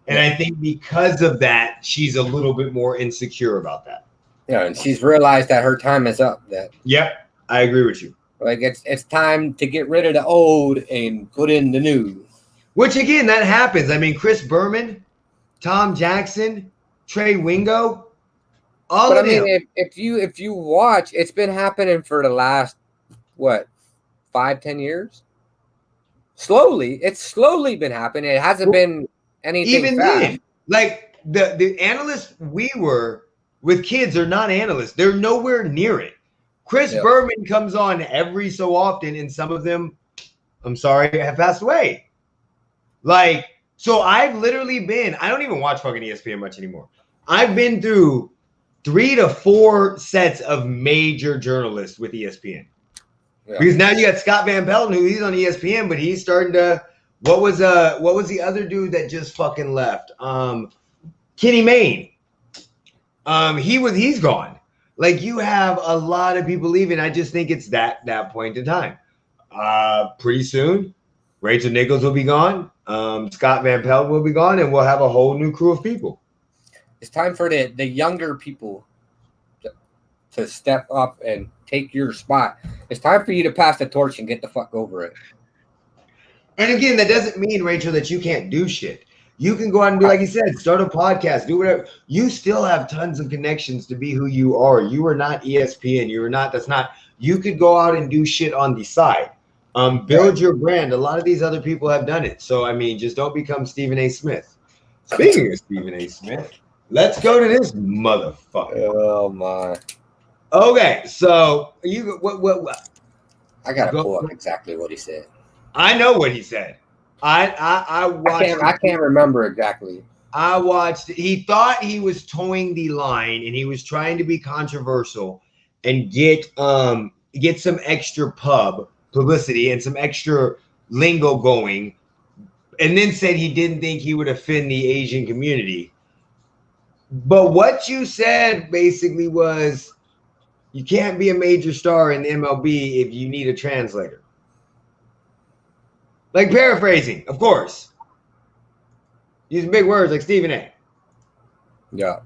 And I think because of that, she's a little bit more insecure about that. Yeah, and she's realized that her time is up. Yep, I agree with you. Like it's time to get rid of the old and put in the new. Which again, that happens. I mean, Chris Berman, Tom Jackson, Trey Wingo, all of them. If you watch, it's been happening for the last 5-10 years. It's slowly been happening. It hasn't been anything even fast. Then, like the analysts we were with kids are not analysts. They're nowhere near it. Chris Berman comes on every so often, and some of them, I'm sorry, have passed away. Like, so I've literally been, I don't even watch fucking ESPN much anymore. I've been through 3 to 4 sets of major journalists with ESPN. Yeah. Because now you got Scott Van Pelton, who he's on ESPN, but he's starting to. What was the other dude that just fucking left? Kenny Mayne. He's gone. Like, you have a lot of people leaving. I just think it's that point in time. Pretty soon, Rachel Nichols will be gone. Scott Van Pelton will be gone, and we'll have a whole new crew of people. It's time for the younger people to step up and take your spot. It's time for you to pass the torch and get the fuck over it. And again, that doesn't mean, Rachel, that you can't do shit. You can go out and do, like you said, start a podcast, do whatever. You still have tons of connections to be who you are. You are not ESPN. You could go out and do shit on the side. Build your brand. A lot of these other people have done it. So, I mean, just don't become Stephen A. Smith. Speaking of Stephen A. Smith, let's go to this motherfucker. Oh, my. Okay, so what? I gotta pull up exactly what he said. I know what he said. I watched. I can't remember exactly. I watched. He thought he was towing the line, and he was trying to be controversial and get some extra publicity and some extra lingo going, and then said he didn't think he would offend the Asian community. But what you said basically was, you can't be a major star in the MLB if you need a translator. Like, paraphrasing, of course. Using big words like Stephen A. Yeah.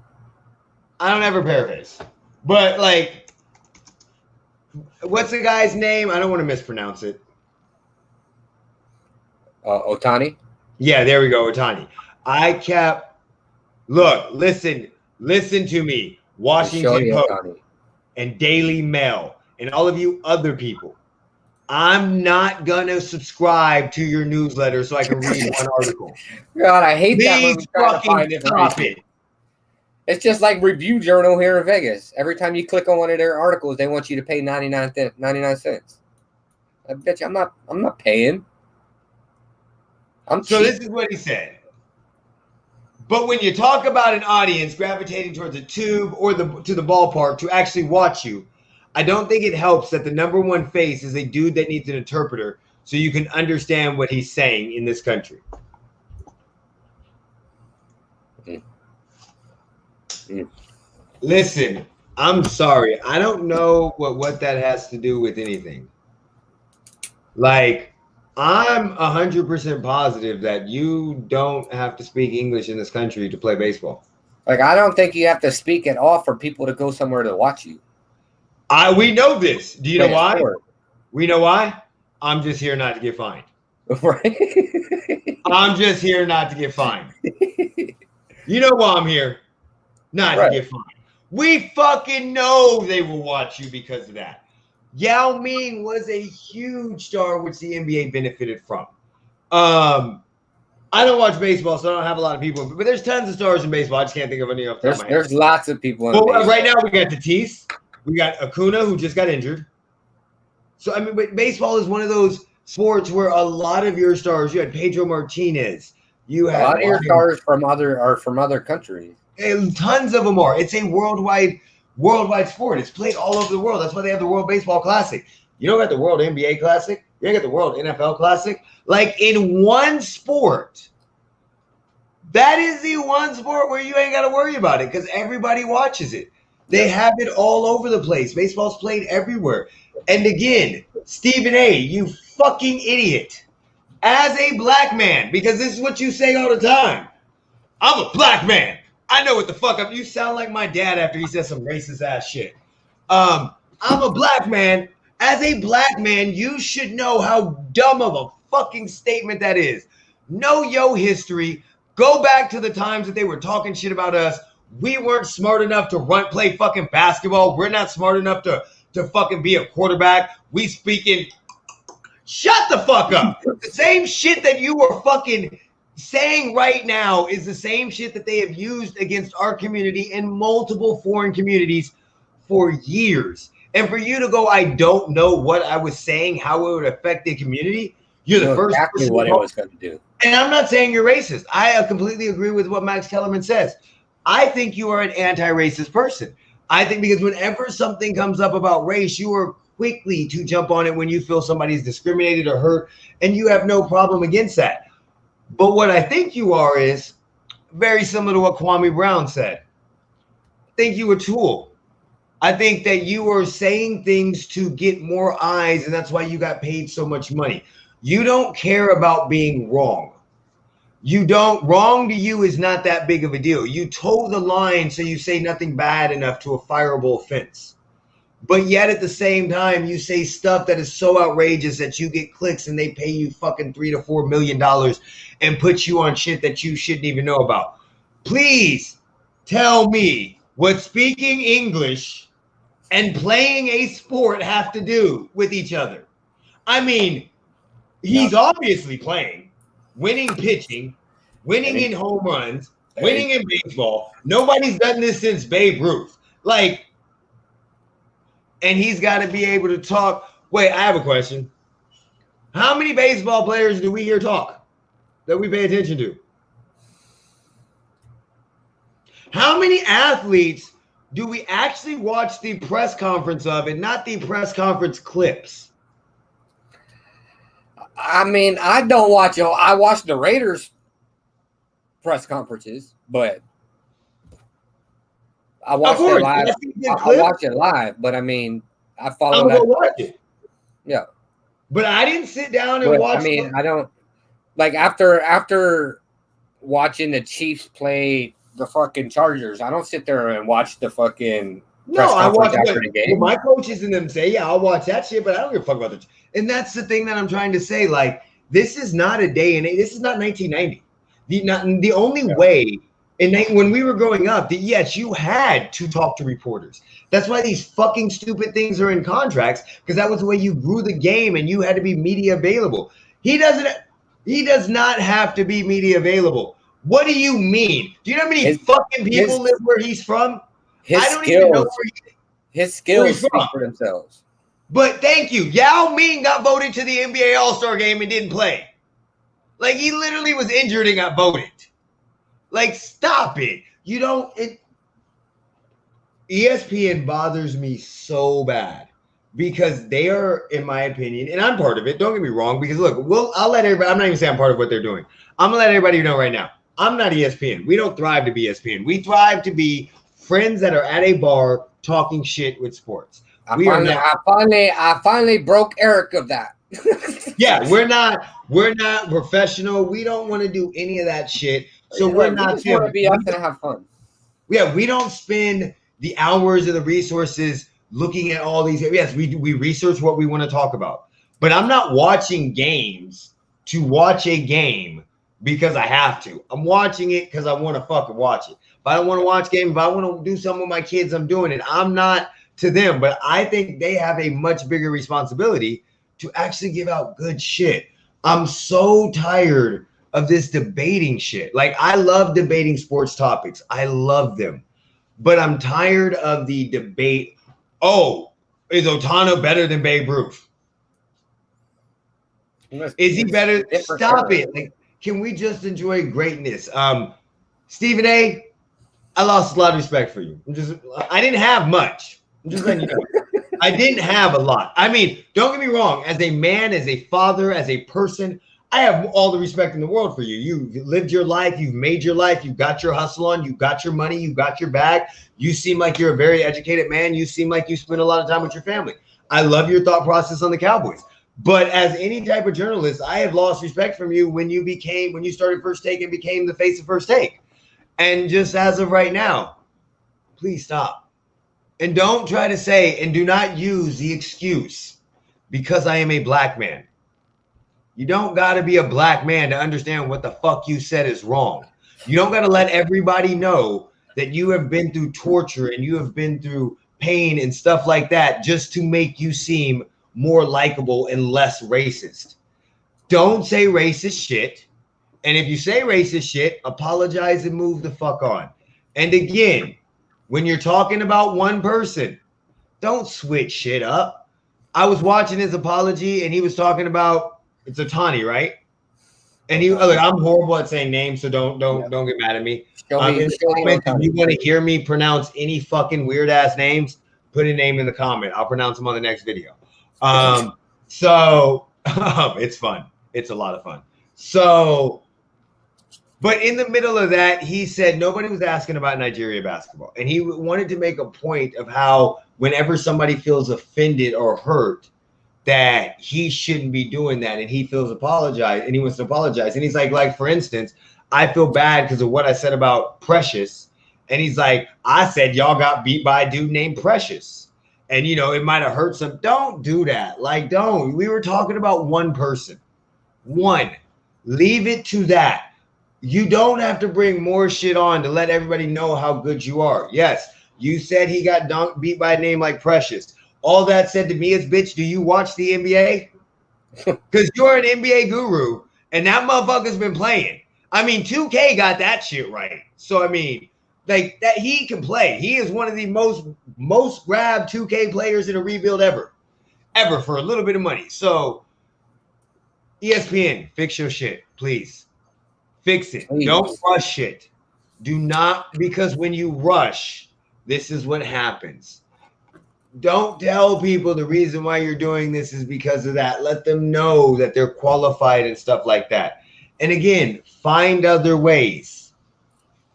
I don't ever paraphrase. But, like, what's the guy's name? I don't want to mispronounce it. Ohtani? Yeah, there we go, Ohtani. Listen to me. Washington Post and Daily Mail and all of you other people. I'm not going to subscribe to your newsletter so I can read one article. God, I hate that when we try to find information. It's just like Review Journal here in Vegas. Every time you click on one of their articles, they want you to pay 99 cents. I bet you I'm not paying. So this is what he said. But when you talk about an audience gravitating towards a tube or to the ballpark to actually watch you, I don't think it helps that the number one face is a dude that needs an interpreter so you can understand what he's saying in this country. Listen, I'm sorry. I don't know what that has to do with anything. Like, I'm 100% positive that you don't have to speak English in this country to play baseball. Like, I don't think you have to speak at all for people to go somewhere to watch you. We know this. Do you know why? We know why. I'm just here not to get fined. Right. I'm just here not to get fined. You know why I'm here? Not to get fined. We fucking know they will watch you because of that. Yao Ming was a huge star, which the NBA benefited from. I don't watch baseball, so I don't have a lot of people. But there's tons of stars in baseball. I just can't think of any off the top of my head. There's lots of people. Right now we got Tatis. We got Acuna, who just got injured. So, I mean, but baseball is one of those sports where a lot of your stars, you had Pedro Martinez, you had a lot of your stars from other countries. And tons of them are. It's a worldwide sport. It's played all over the world. That's why they have the World Baseball Classic. You don't got the World NBA Classic. You ain't got the World NFL Classic. Like in one sport, that is the one sport where you ain't got to worry about it because everybody watches it. They have it all over the place. Baseball's played everywhere. And again, Stephen A., you fucking idiot. As a black man, because this is what you say all the time. I'm a black man. I know what the fuck up. You sound like my dad after he says some racist ass shit. I'm a black man. As a black man, you should know how dumb of a fucking statement that is. Know your history. Go back to the times that they were talking shit about us. We weren't smart enough to play fucking basketball. We're not smart enough to fucking be a quarterback. We speaking. Shut the fuck up. The same shit that you were fucking saying right now is the same shit that they have used against our community in multiple foreign communities for years. And for you to go, I don't know what I was saying, how it would affect the community. You're the first exactly what it was going to do. And I'm not saying you're racist. I completely agree with what Max Kellerman says. I think you are an anti-racist person. I think because whenever something comes up about race, you are quickly to jump on it when you feel somebody's discriminated or hurt, and you have no problem against that. But what I think you are is very similar to what Kwame Brown said. I think you a tool. I think that you are saying things to get more eyes, and that's why you got paid so much money. You don't care about being wrong. Wrong to you is not that big of a deal. You toe the line so you say nothing bad enough to a fireable offense. But yet at the same time, you say stuff that is so outrageous that you get clicks and they pay you fucking $3 to $4 million and put you on shit that you shouldn't even know about. Please tell me what speaking English and playing a sport have to do with each other. I mean, he's obviously playing, winning pitching, winning in home runs, winning in baseball. Nobody's done this since Babe Ruth. Like, and he's got to be able to talk. Wait, I have a question. How many baseball players do we hear talk that we pay attention to? How many athletes do we actually watch the press conference of and not the press conference clips? I mean, I don't watch it. I watch the Raiders press conferences, but I watch it live. I watch it live, but I mean, I follow. I'm gonna watch it. Yeah, but I didn't sit down and watch. I mean, I don't like after watching the Chiefs play the fucking Chargers. I don't sit there and watch the fucking. No, I watch after the game. Well, my coaches and them say, "Yeah, I'll watch that shit," but I don't give a fuck about the. And that's the thing that I'm trying to say. Like, this is not a day and this is not 1990. The only way. And when we were growing up, yes, you had to talk to reporters. That's why these fucking stupid things are in contracts, because that was the way you grew the game and you had to be media available. He does not have to be media available. What do you mean? Do you know how many fucking people live where he's from? I don't even know his skills speak for themselves. But thank you. Yao Ming got voted to the NBA All-Star game and didn't play. Like, he literally was injured and got voted. Like, stop it. You don't. ESPN bothers me so bad because they are, in my opinion, and I'm part of it. Don't get me wrong, because look, I'll let everybody. I'm not even saying I'm part of what they're doing. I'm gonna let everybody know right now. I'm not ESPN. We don't thrive to be ESPN. We thrive to be friends that are at a bar talking shit with sports. I finally broke Eric of that. Yeah, we're not professional. We don't want to do any of that shit. So we're not just want to be up and have fun. Yeah, we don't spend the hours or the resources looking at all these. Yes, we research what we want to talk about. But I'm not watching games to watch a game because I have to. I'm watching it because I want to fucking watch it. If I don't want to watch games, if I want to do something with my kids, I'm doing it. I'm not to them, but I think they have a much bigger responsibility to actually give out good shit. I'm so tired of this debating shit. Like, I love debating sports topics. I love them. But I'm tired of the debate. Oh, is Otano better than Babe Ruth? Is he better? Stop it. Like, can we just enjoy greatness? Stephen A., I lost a lot of respect for you. I didn't have much. I'm just letting you know. I didn't have a lot. I mean, don't get me wrong. As a man, as a father, as a person, I have all the respect in the world for you. You've lived your life. You've made your life. You've got your hustle on. You've got your money. You've got your bag. You seem like you're a very educated man. You seem like you spend a lot of time with your family. I love your thought process on the Cowboys. But as any type of journalist, I have lost respect from you when you started First Take and became the face of First Take. And just as of right now, please stop. And don't try to say, and do not use the excuse, because I am a black man. You don't got to be a black man to understand what the fuck you said is wrong. You don't got to let everybody know that you have been through torture and you have been through pain and stuff like that just to make you seem more likable and less racist. Don't say racist shit. And if you say racist shit, apologize and move the fuck on. And again, when you're talking about one person, don't switch shit up. I was watching his apology and he was talking about, it's Otani, right? And he, look, I'm horrible at saying names, so don't get mad at me. If you want to hear me pronounce any fucking weird ass names, put a name in the comment. I'll pronounce them on the next video. So it's fun. It's a lot of fun. So, but in the middle of that, he said nobody was asking about Nigeria basketball. And he wanted to make a point of how whenever somebody feels offended or hurt, that he shouldn't be doing that. And he feels apologized and he wants to apologize. And he's like, for instance, I feel bad because of what I said about Precious. And he's like, I said y'all got beat by a dude named Precious. And, you know, it might have hurt some. Don't do that. Like, don't. We were talking about one person. One. Leave it to that. You don't have to bring more shit on to let everybody know how good you are. Yes, you said he got beat by a name like Precious. All that said to me is, bitch, do you watch the NBA? Because you're an NBA guru, and that motherfucker's been playing. I mean, 2K got that shit right. So, I mean, like that he can play. He is one of the most grabbed 2K players in a rebuild ever for a little bit of money. So, ESPN, fix your shit, please. Fix it. Please. Don't rush it. Do not, because when you rush, this is what happens. Don't tell people the reason why you're doing this is because of that. Let them know that they're qualified and stuff like that. And again, find other ways.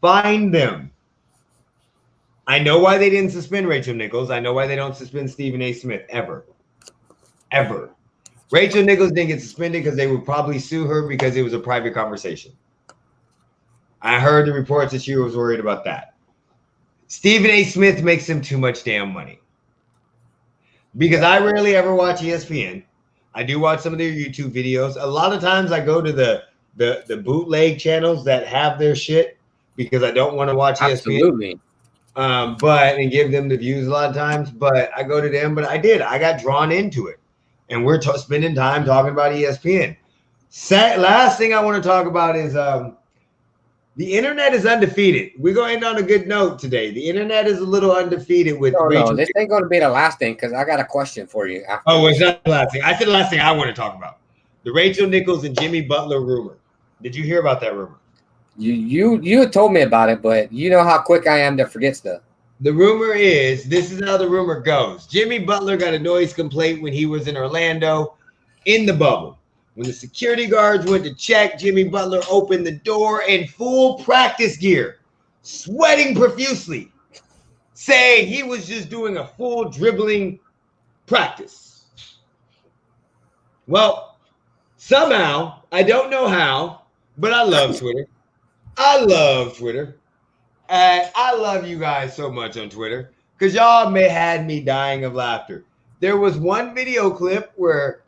Find them. I know why they didn't suspend Rachel Nichols. I know why they don't suspend Stephen A. Smith ever. Ever. Rachel Nichols didn't get suspended because they would probably sue her because it was a private conversation. I heard the reports that she was worried about that. Stephen A. Smith makes him too much damn money. Because I rarely ever watch ESPN. I do watch some of their YouTube videos. A lot of times I go to the bootleg channels that have their shit because I don't want to watch ESPN. And give them the views a lot of times. But I go to them. But I got drawn into it. And we're spending time talking about ESPN. Last thing I want to talk about is the internet is undefeated. We're going to end on a good note today. The internet is a little undefeated with Rachel. This ain't going to be the last thing because I got a question for you. It's not the last thing. I said the last thing I want to talk about. The Rachel Nichols and Jimmy Butler rumor. Did you hear about that rumor? You told me about it, but you know how quick I am to forget stuff. The rumor is, this is how the rumor goes. Jimmy Butler got a noise complaint when he was in Orlando in the bubble. When the security guards went to check, Jimmy Butler opened the door in full practice gear, sweating profusely, saying he was just doing a full dribbling practice. Well, somehow, I don't know how, but I love Twitter. I love Twitter. And I love you guys so much on Twitter because y'all had me dying of laughter. There was one video clip where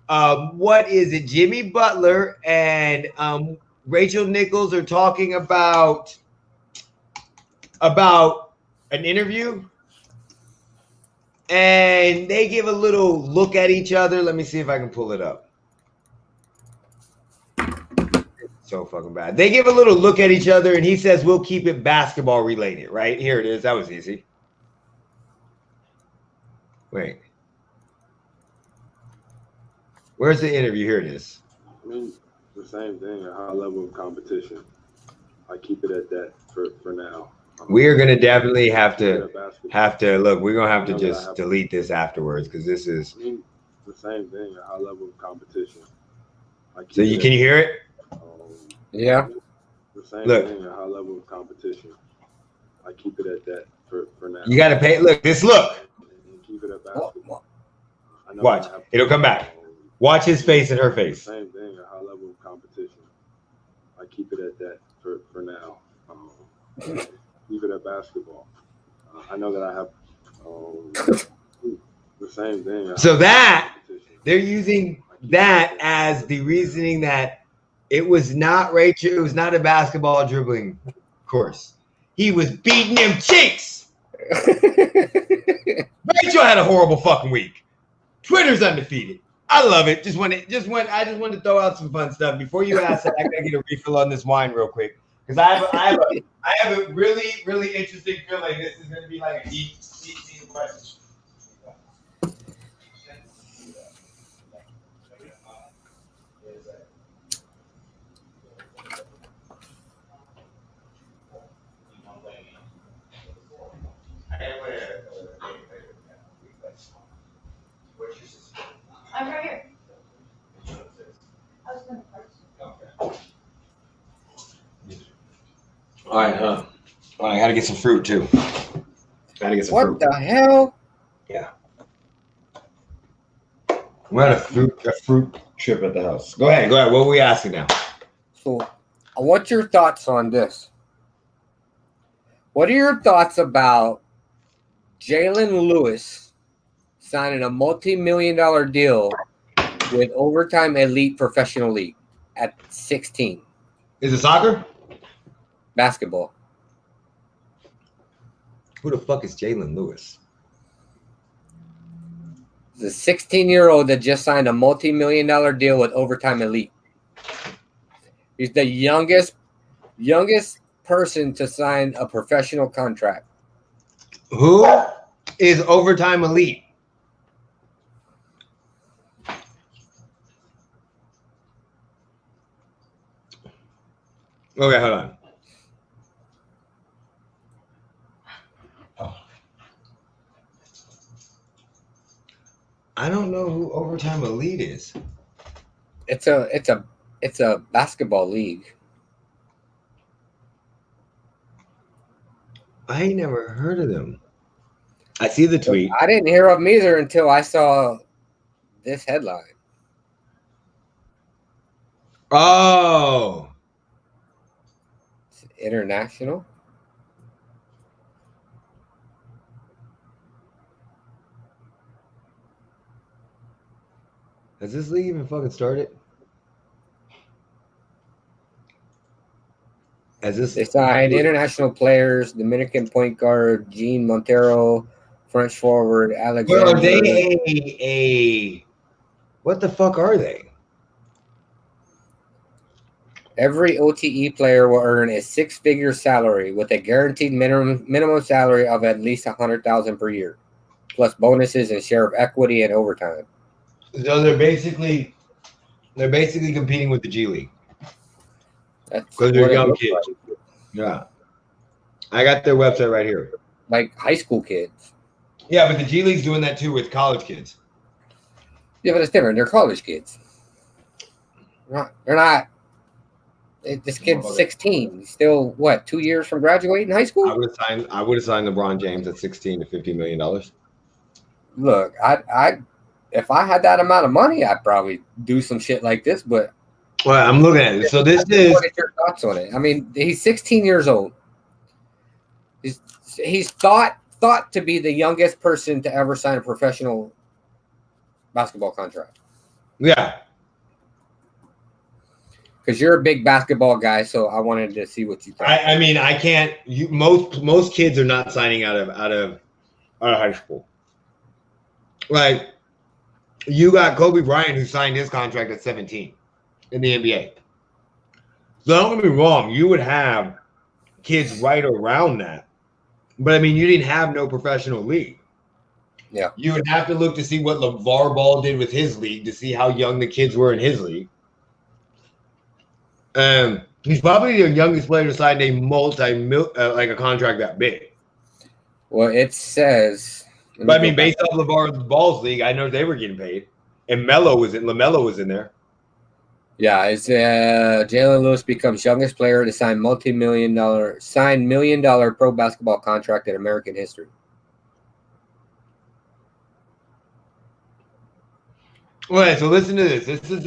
Jimmy Butler and Rachel Nichols are talking about an interview, and they give a little look at each other. Let me see if I can pull it up. So fucking bad. They give a little look at each other, and he says, we'll keep it basketball related, right? Here it is. That was easy. Wait. Where's the interview? Here it is. I mean, the same thing, a high level of competition. I keep it at that for now. We are gonna definitely have to look. We're gonna have to just delete this afterwards because this is. I mean, the same thing, a high level of competition. So can you hear it? Yeah. The same thing, a high level of competition. I keep it at that for now. You gotta pay. Look. And keep it at basketball. Watch. It'll come back. Watch his face and her face. Same thing, a high level of competition. I keep it at that for now. Keep it at basketball. I know that I have the same thing. So that they're using that as the reasoning that it was not Rachel. It was not a basketball dribbling course. He was beating them cheeks. Rachel had a horrible fucking week. Twitter's undefeated. I love it. I just wanted to throw out some fun stuff. Before you ask that, I gotta get a refill on this wine real quick. Because I have a really, really interesting feeling this is gonna be like a deep question. I'm right here. All right, I gotta get some fruit too. What the hell? Yeah. We're on a fruit trip at the house. Go ahead. What are we asking now? So, what's your thoughts on this? What are your thoughts about Jalen Lewis signing a multi-million-dollar deal with Overtime Elite Professional League at 16? Is it soccer? Basketball. Who the fuck is Jalen Lewis? The 16-year-old that just signed a multi-million-dollar deal with Overtime Elite. He's the youngest person to sign a professional contract. Who is Overtime Elite? Okay, hold on. I don't know who Overtime Elite is. It's a basketball league. I ain't never heard of them. I see the tweet. I didn't hear of them either until I saw this headline. Oh. It's international. Has this league even fucking started? They signed international players, Dominican point guard Gene Montero, French forward Alexander. Well, are they what the fuck are they? Every OTE player will earn a six-figure salary with a guaranteed minimum salary of at least $100,000 per year, plus bonuses and share of equity and overtime. So they're basically competing with the G League. Because they're young kids. Like. Yeah. I got their website right here. Like high school kids. Yeah, but the G League's doing that too with college kids. Yeah, but it's different. They're college kids. They're not. This kid's 16. He's still, what, 2 years from graduating high school? I would have signed LeBron James at $16 to $50 million. Look, if I had that amount of money, I'd probably do some shit like this, but well, I'm looking at it. So this is what are your thoughts on it? I mean, he's 16 years old. He's thought to be the youngest person to ever sign a professional basketball contract. Yeah. Because you're a big basketball guy, so I wanted to see what you thought. I mean, I can't. Most kids are not signing out of high school. Like, you got Kobe Bryant who signed his contract at 17 in the NBA. So don't get me wrong, you would have kids right around that, but I mean, you didn't have no professional league. Yeah. You would have to look to see what LeVar Ball did with his league to see how young the kids were in his league. He's probably the youngest player to sign a like a contract that big. Well, it says. But I mean, based off LeVar Ball's league, I know they were getting paid, and LaMelo was in there. Yeah, it's Jalen Lewis becomes youngest player to sign $1 million pro basketball contract in American history. Okay, so listen to this. This is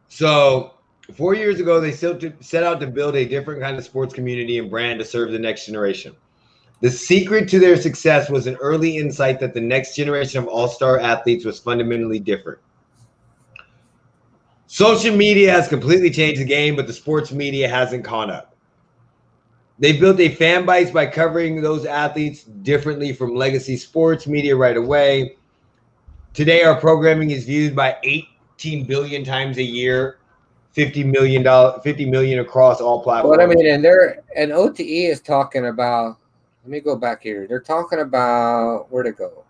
so 4 years ago they set out to build a different kind of sports community and brand to serve the next generation. The secret to their success was an early insight that the next generation of all-star athletes was fundamentally different. Social media has completely changed the game, but the sports media hasn't caught up. They built a fan base by covering those athletes differently from legacy sports media right away. Today, our programming is viewed by 18 billion times a year, 50 million across all platforms. But I mean, and OTE is talking about. Let me go back here. They're talking about where to go.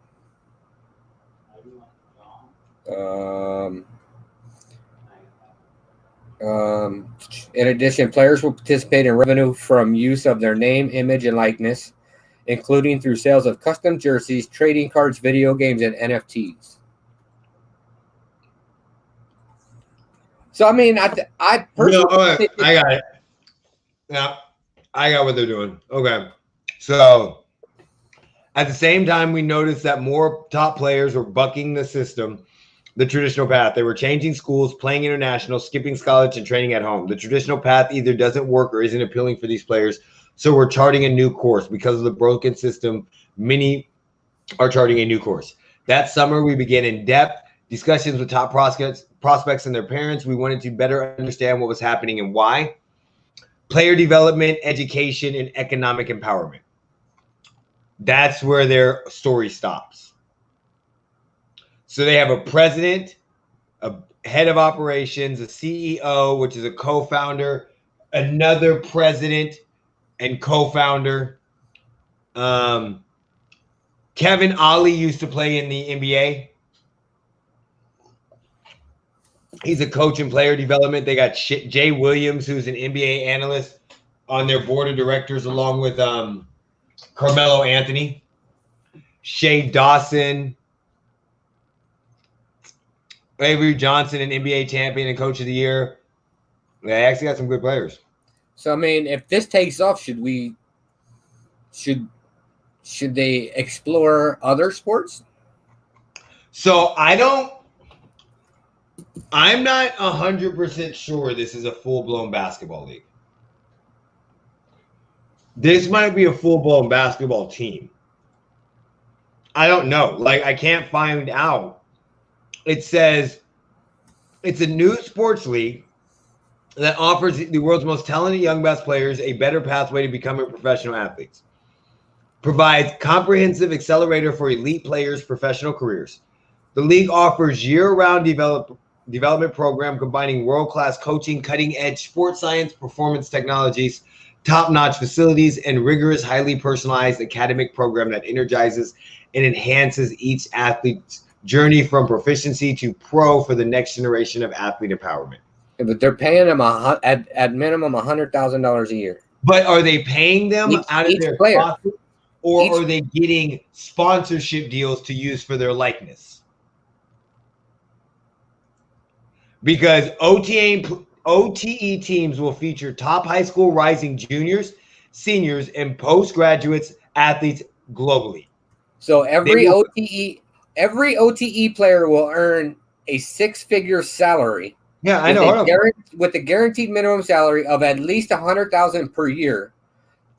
In addition, players will participate in revenue from use of their name, image, and likeness, including through sales of custom jerseys, trading cards, video games, and NFTs. So, I mean, I personally... I got it. Yeah, I got what they're doing. Okay. So, at the same time, we noticed that more top players were bucking the system, the traditional path. They were changing schools, playing international, skipping college, and training at home. The traditional path either doesn't work or isn't appealing for these players. So we're charting a new course. Because of the broken system, many are charting a new course. That summer, we began in-depth discussions with top prospects and their parents. We wanted to better understand what was happening and why. Player development, education, and economic empowerment. That's where their story stops. So they have a president, a head of operations, a CEO, which is a co-founder, another president and co-founder. Kevin Ollie used to play in the NBA. He's a coach in player development. They got Jay Williams, who's an NBA analyst, on their board of directors, along with Carmelo Anthony, Shea Dawson, Avery Johnson, an NBA champion and coach of the year. They actually got some good players. So, I mean, if this takes off, should they explore other sports? So I'm not 100% sure this is a full-blown basketball league. This might be a full-blown basketball team. I don't know. Like, I can't find out. It says it's a new sports league that offers the world's most talented young best players a better pathway to becoming professional athletes. Provides comprehensive accelerator for elite players' professional careers. The league offers year-round development program combining world-class coaching, cutting-edge sports science, performance technologies, top-notch facilities, and rigorous, highly personalized academic program that energizes and enhances each athlete's journey from proficiency to pro for the next generation of athlete empowerment. Yeah, but they're paying them at minimum $100,000 a year. But are they paying them out of their pocket, or are they getting sponsorship deals to use for their likeness? Because OTE teams will feature top high school rising juniors, seniors, and postgraduates athletes globally. So every OTE player will earn a six-figure salary. Yeah, I know. With a guaranteed minimum salary of at least $100,000 per year,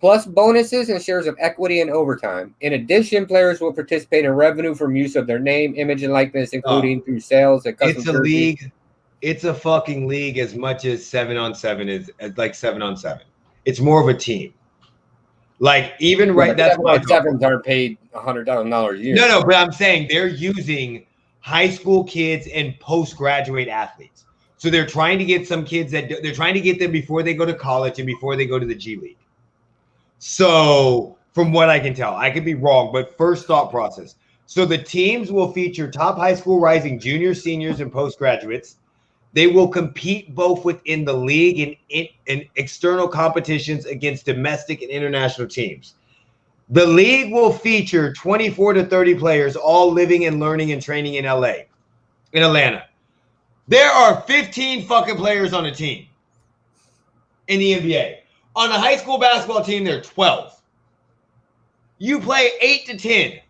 plus bonuses and shares of equity and overtime. In addition, players will participate in revenue from use of their name, image, and likeness, including through sales and custom jerseys. League. It's a fucking league as much as 7-on-7 is like 7-on-7. It's more of a team. Like even right, that's why sevens aren't paid $100,000 a year. No, but I'm saying they're using high school kids and postgraduate athletes. So they're trying to get some kids they're trying to get them before they go to college and before they go to the G League. So from what I can tell. I could be wrong, but first thought process. So the teams will feature top high school rising juniors, seniors, and postgraduates. They will compete both within the league and in external competitions against domestic and international teams. The league will feature 24 to 30 players, all living and learning and training in Atlanta. There are 15 fucking players on a team in the NBA. On a high school basketball team, there are 12. You play 8 to 10.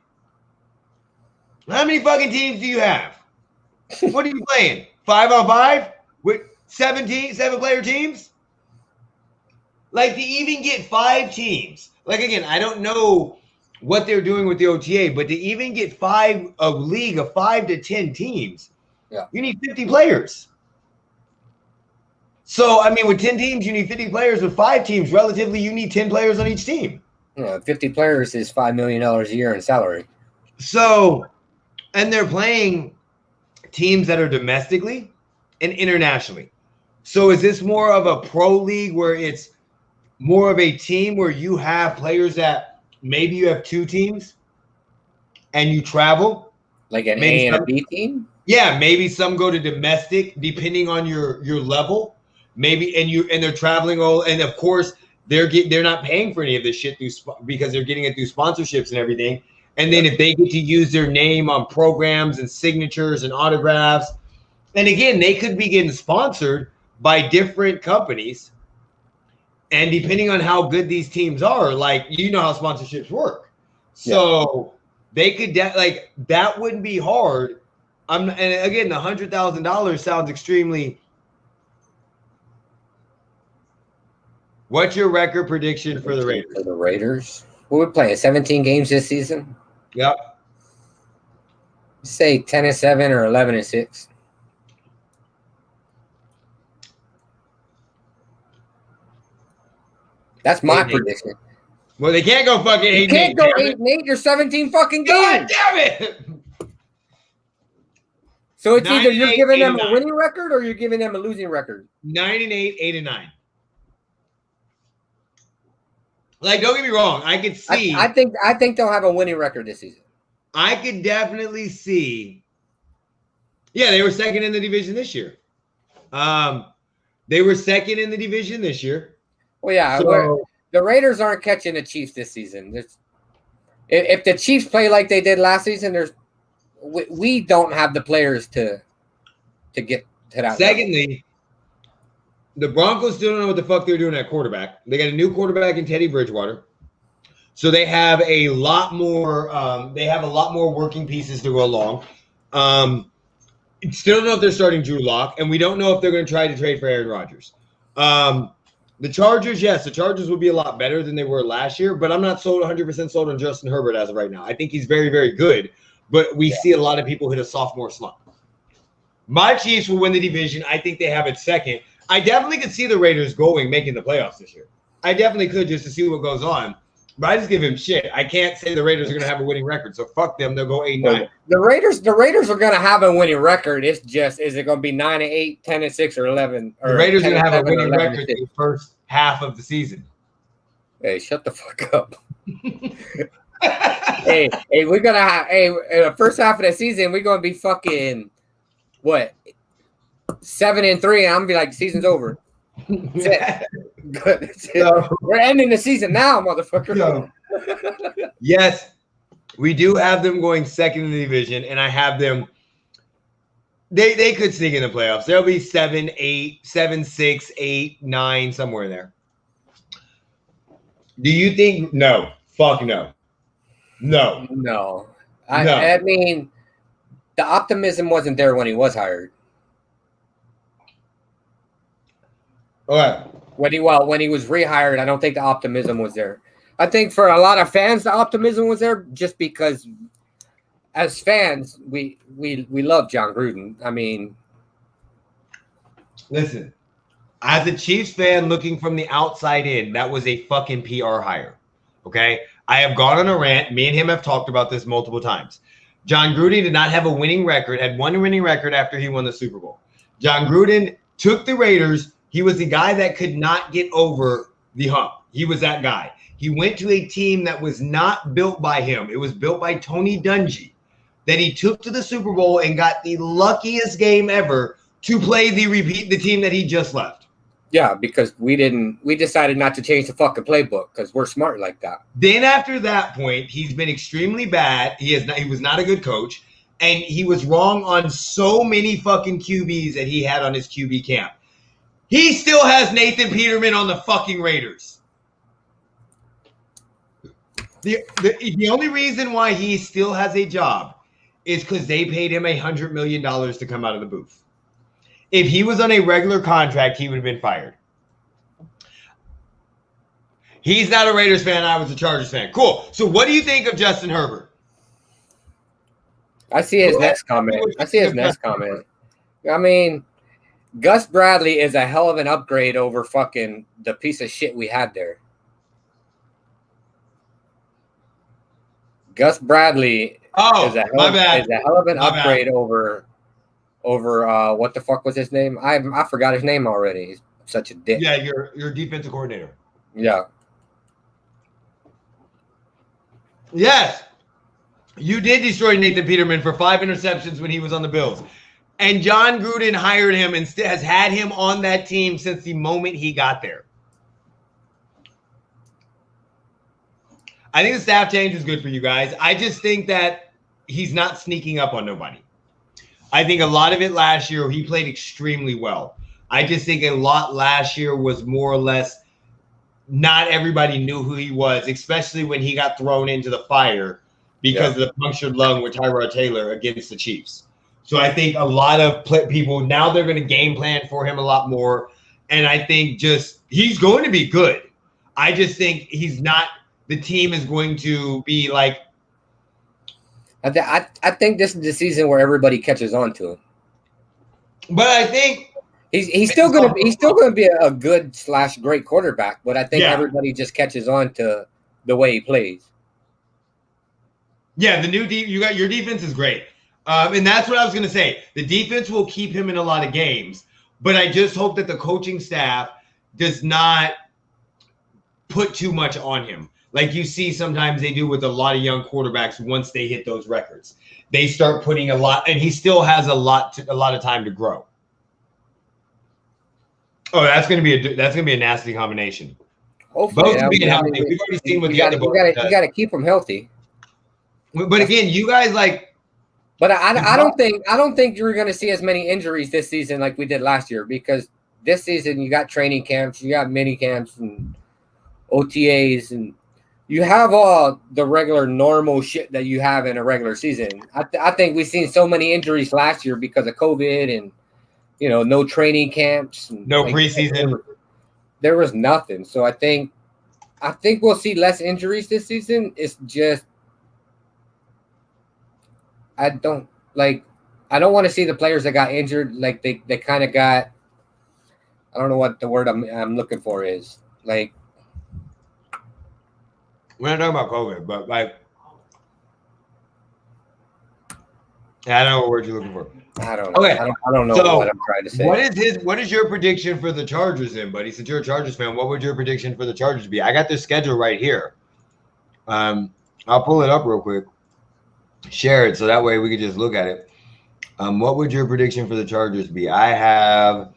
How many fucking teams do you have? What are you playing? 5-on-5 with 7-player teams? Like, to even get 5 teams. Like, again, I don't know what they're doing with the OTA, but to even get a league of 5 to 10 teams, you need 50 players. So, I mean, with 10 teams, you need 50 players. With 5 teams, relatively, you need 10 players on each team. 50 players is $5 million a year in salary. So, and they're playing teams that are domestically and internationally. So is this more of a pro league where it's more of a team where you have players that maybe you have 2 teams and you travel? Like an A and a B team? Yeah, maybe some go to domestic depending on your level. Maybe and they're traveling all, and of course they're not paying for any of this shit because they're getting it through sponsorships and everything. And then if they get to use their name on programs and signatures and autographs, and again, they could be getting sponsored by different companies. And depending on how good these teams are, like, you know how sponsorships work. So they could that wouldn't be hard. And again, the $100,000 sounds extremely. What's your record prediction for the Raiders? For the Raiders? What we playing? 17 games this season? Yep. Say 10-7 or 11-6. That's my prediction. Well, they can't go fucking 8-8. You can't go 8-8. You're 17 fucking games. God damn it! So it's either you're giving them a winning record or you're giving them a losing record. 9-8, 8-9. Like, don't get me wrong. I could see. I think they'll have a winning record this season. I could definitely see. Yeah, they were second in the division this year. They were second in the division this year. Well, yeah, so, the Raiders aren't catching the Chiefs this season. If the Chiefs play like they did last season, we don't have the players to get to that. Secondly, the Broncos still don't know what the fuck they're doing at quarterback. They got a new quarterback in Teddy Bridgewater, so they have a lot more. Working pieces to go along. Still don't know if they're starting Drew Lock, and we don't know if they're going to try to trade for Aaron Rodgers. The Chargers, yes, the Chargers will be a lot better than they were last year, but I'm not 100% sold on Justin Herbert as of right now. I think he's very, very good, but we see a lot of people hit a sophomore slump. My Chiefs will win the division. I think they have it second. I definitely could see the Raiders making the playoffs this year. I definitely could, just to see what goes on. But I just give him shit. I can't say the Raiders are going to have a winning record, so fuck them. They'll go 8-9. The Raiders are going to have a winning record. It's just, is it going to be 9-8, 10-6, or 11? The Raiders are going to have a winning record in the first half of the season. Hey, shut the fuck up. hey, we're going to have, in the first half of the season, we're going to be fucking, what, 7-3, and I'm going to be like, season's over. Good. So, we're ending the season now, motherfucker. So, yes, we do have them going second in the division, and I have them. They could sneak in the playoffs. They'll be 7-8, 7-6, 8, 9, somewhere in there. Do you think? No. Fuck no. No. No. I mean, the optimism wasn't there when he was hired. All right. When he was rehired, I don't think the optimism was there. I think for a lot of fans, the optimism was there just because, as fans, we love John Gruden. I mean, listen, as a Chiefs fan looking from the outside in, that was a fucking PR hire. Okay, I have gone on a rant. Me and him have talked about this multiple times. John Gruden did not have a winning record. Had one winning record after he won the Super Bowl. John Gruden took the Raiders. He was the guy that could not get over the hump. He was that guy. He went to a team that was not built by him. It was built by Tony Dungy, that he took to the Super Bowl and got the luckiest game ever to play the team that he just left. Yeah, because we decided not to change the fucking playbook because we're smart like that. Then after that point, he's been extremely bad. He was not a good coach, and he was wrong on so many fucking QBs that he had on his QB camp. He still has Nathan Peterman on the fucking Raiders. The only reason why he still has a job is because they paid him $100 million to come out of the booth. If he was on a regular contract, he would have been fired. He's not a Raiders fan. I was a Chargers fan. Cool. So what do you think of Justin Herbert? I see his next comment. I mean, Gus Bradley is a hell of an upgrade over fucking the piece of shit we had there. Gus Bradley is a hell of an upgrade over what the fuck was his name? I forgot his name already. He's such a dick. Yeah, your defensive coordinator. Yeah. Yes. You did destroy Nathan Peterman for 5 interceptions when he was on the Bills. And John Gruden hired him and has had him on that team since the moment he got there. I think the staff change is good for you guys. I just think that he's not sneaking up on nobody. I think a lot of it last year, he played extremely well. I just think a lot last year was more or less not everybody knew who he was, especially when he got thrown into the fire because of the punctured lung with Tyrod Taylor against the Chiefs. So I think a lot of people, now they're going to game plan for him a lot more. And I think just he's going to be good. I just think he's not – the team is going to be like – I think this is the season where everybody catches on to him. But I think he's still gonna be a good / great quarterback. But I think everybody just catches on to the way he plays. Yeah, your defense is great, and that's what I was gonna say. The defense will keep him in a lot of games, but I just hope that the coaching staff does not put too much on him. Like you see sometimes they do with a lot of young quarterbacks once they hit those records. They start putting a lot, and he still has a lot of time to grow. Oh, that's gonna be a nasty combination. Hopefully, being healthy. We've already seen what you got to keep him healthy. But again, you guys like. But I don't think you're going to see as many injuries this season like we did last year, because this season you got training camps, you got mini camps and OTAs, and you have all the regular normal shit that you have in a regular season. I think we've seen so many injuries last year because of COVID and, no training camps. And no preseason. There was nothing. So I think we'll see less injuries this season. It's just I don't want to see the players that got injured like they kind of got, I don't know what the word I'm looking for is. Like, we're not talking about COVID, but I don't know what word you're looking for. I don't know. Okay. I don't know what I'm trying to say. What is your prediction for the Chargers then, buddy? Since you're a Chargers fan, what would your prediction for the Chargers be? I got their schedule right here. I'll pull it up real quick. Share it so that way we could just look at it. What would your prediction for the Chargers be? I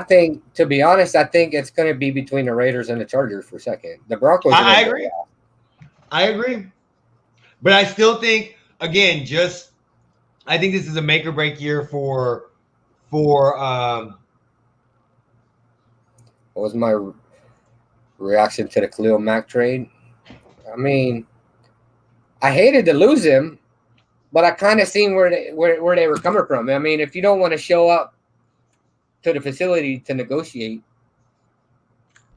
think to be honest, I think it's going to be between the Raiders and the Chargers for second. The Broncos. I agree. But I still think, again, I think this is a make or break year for what was my reaction to the Khalil Mack trade? I mean, I hated to lose him, but I kind of seen where they were coming from. I mean, if you don't want to show up to the facility to negotiate,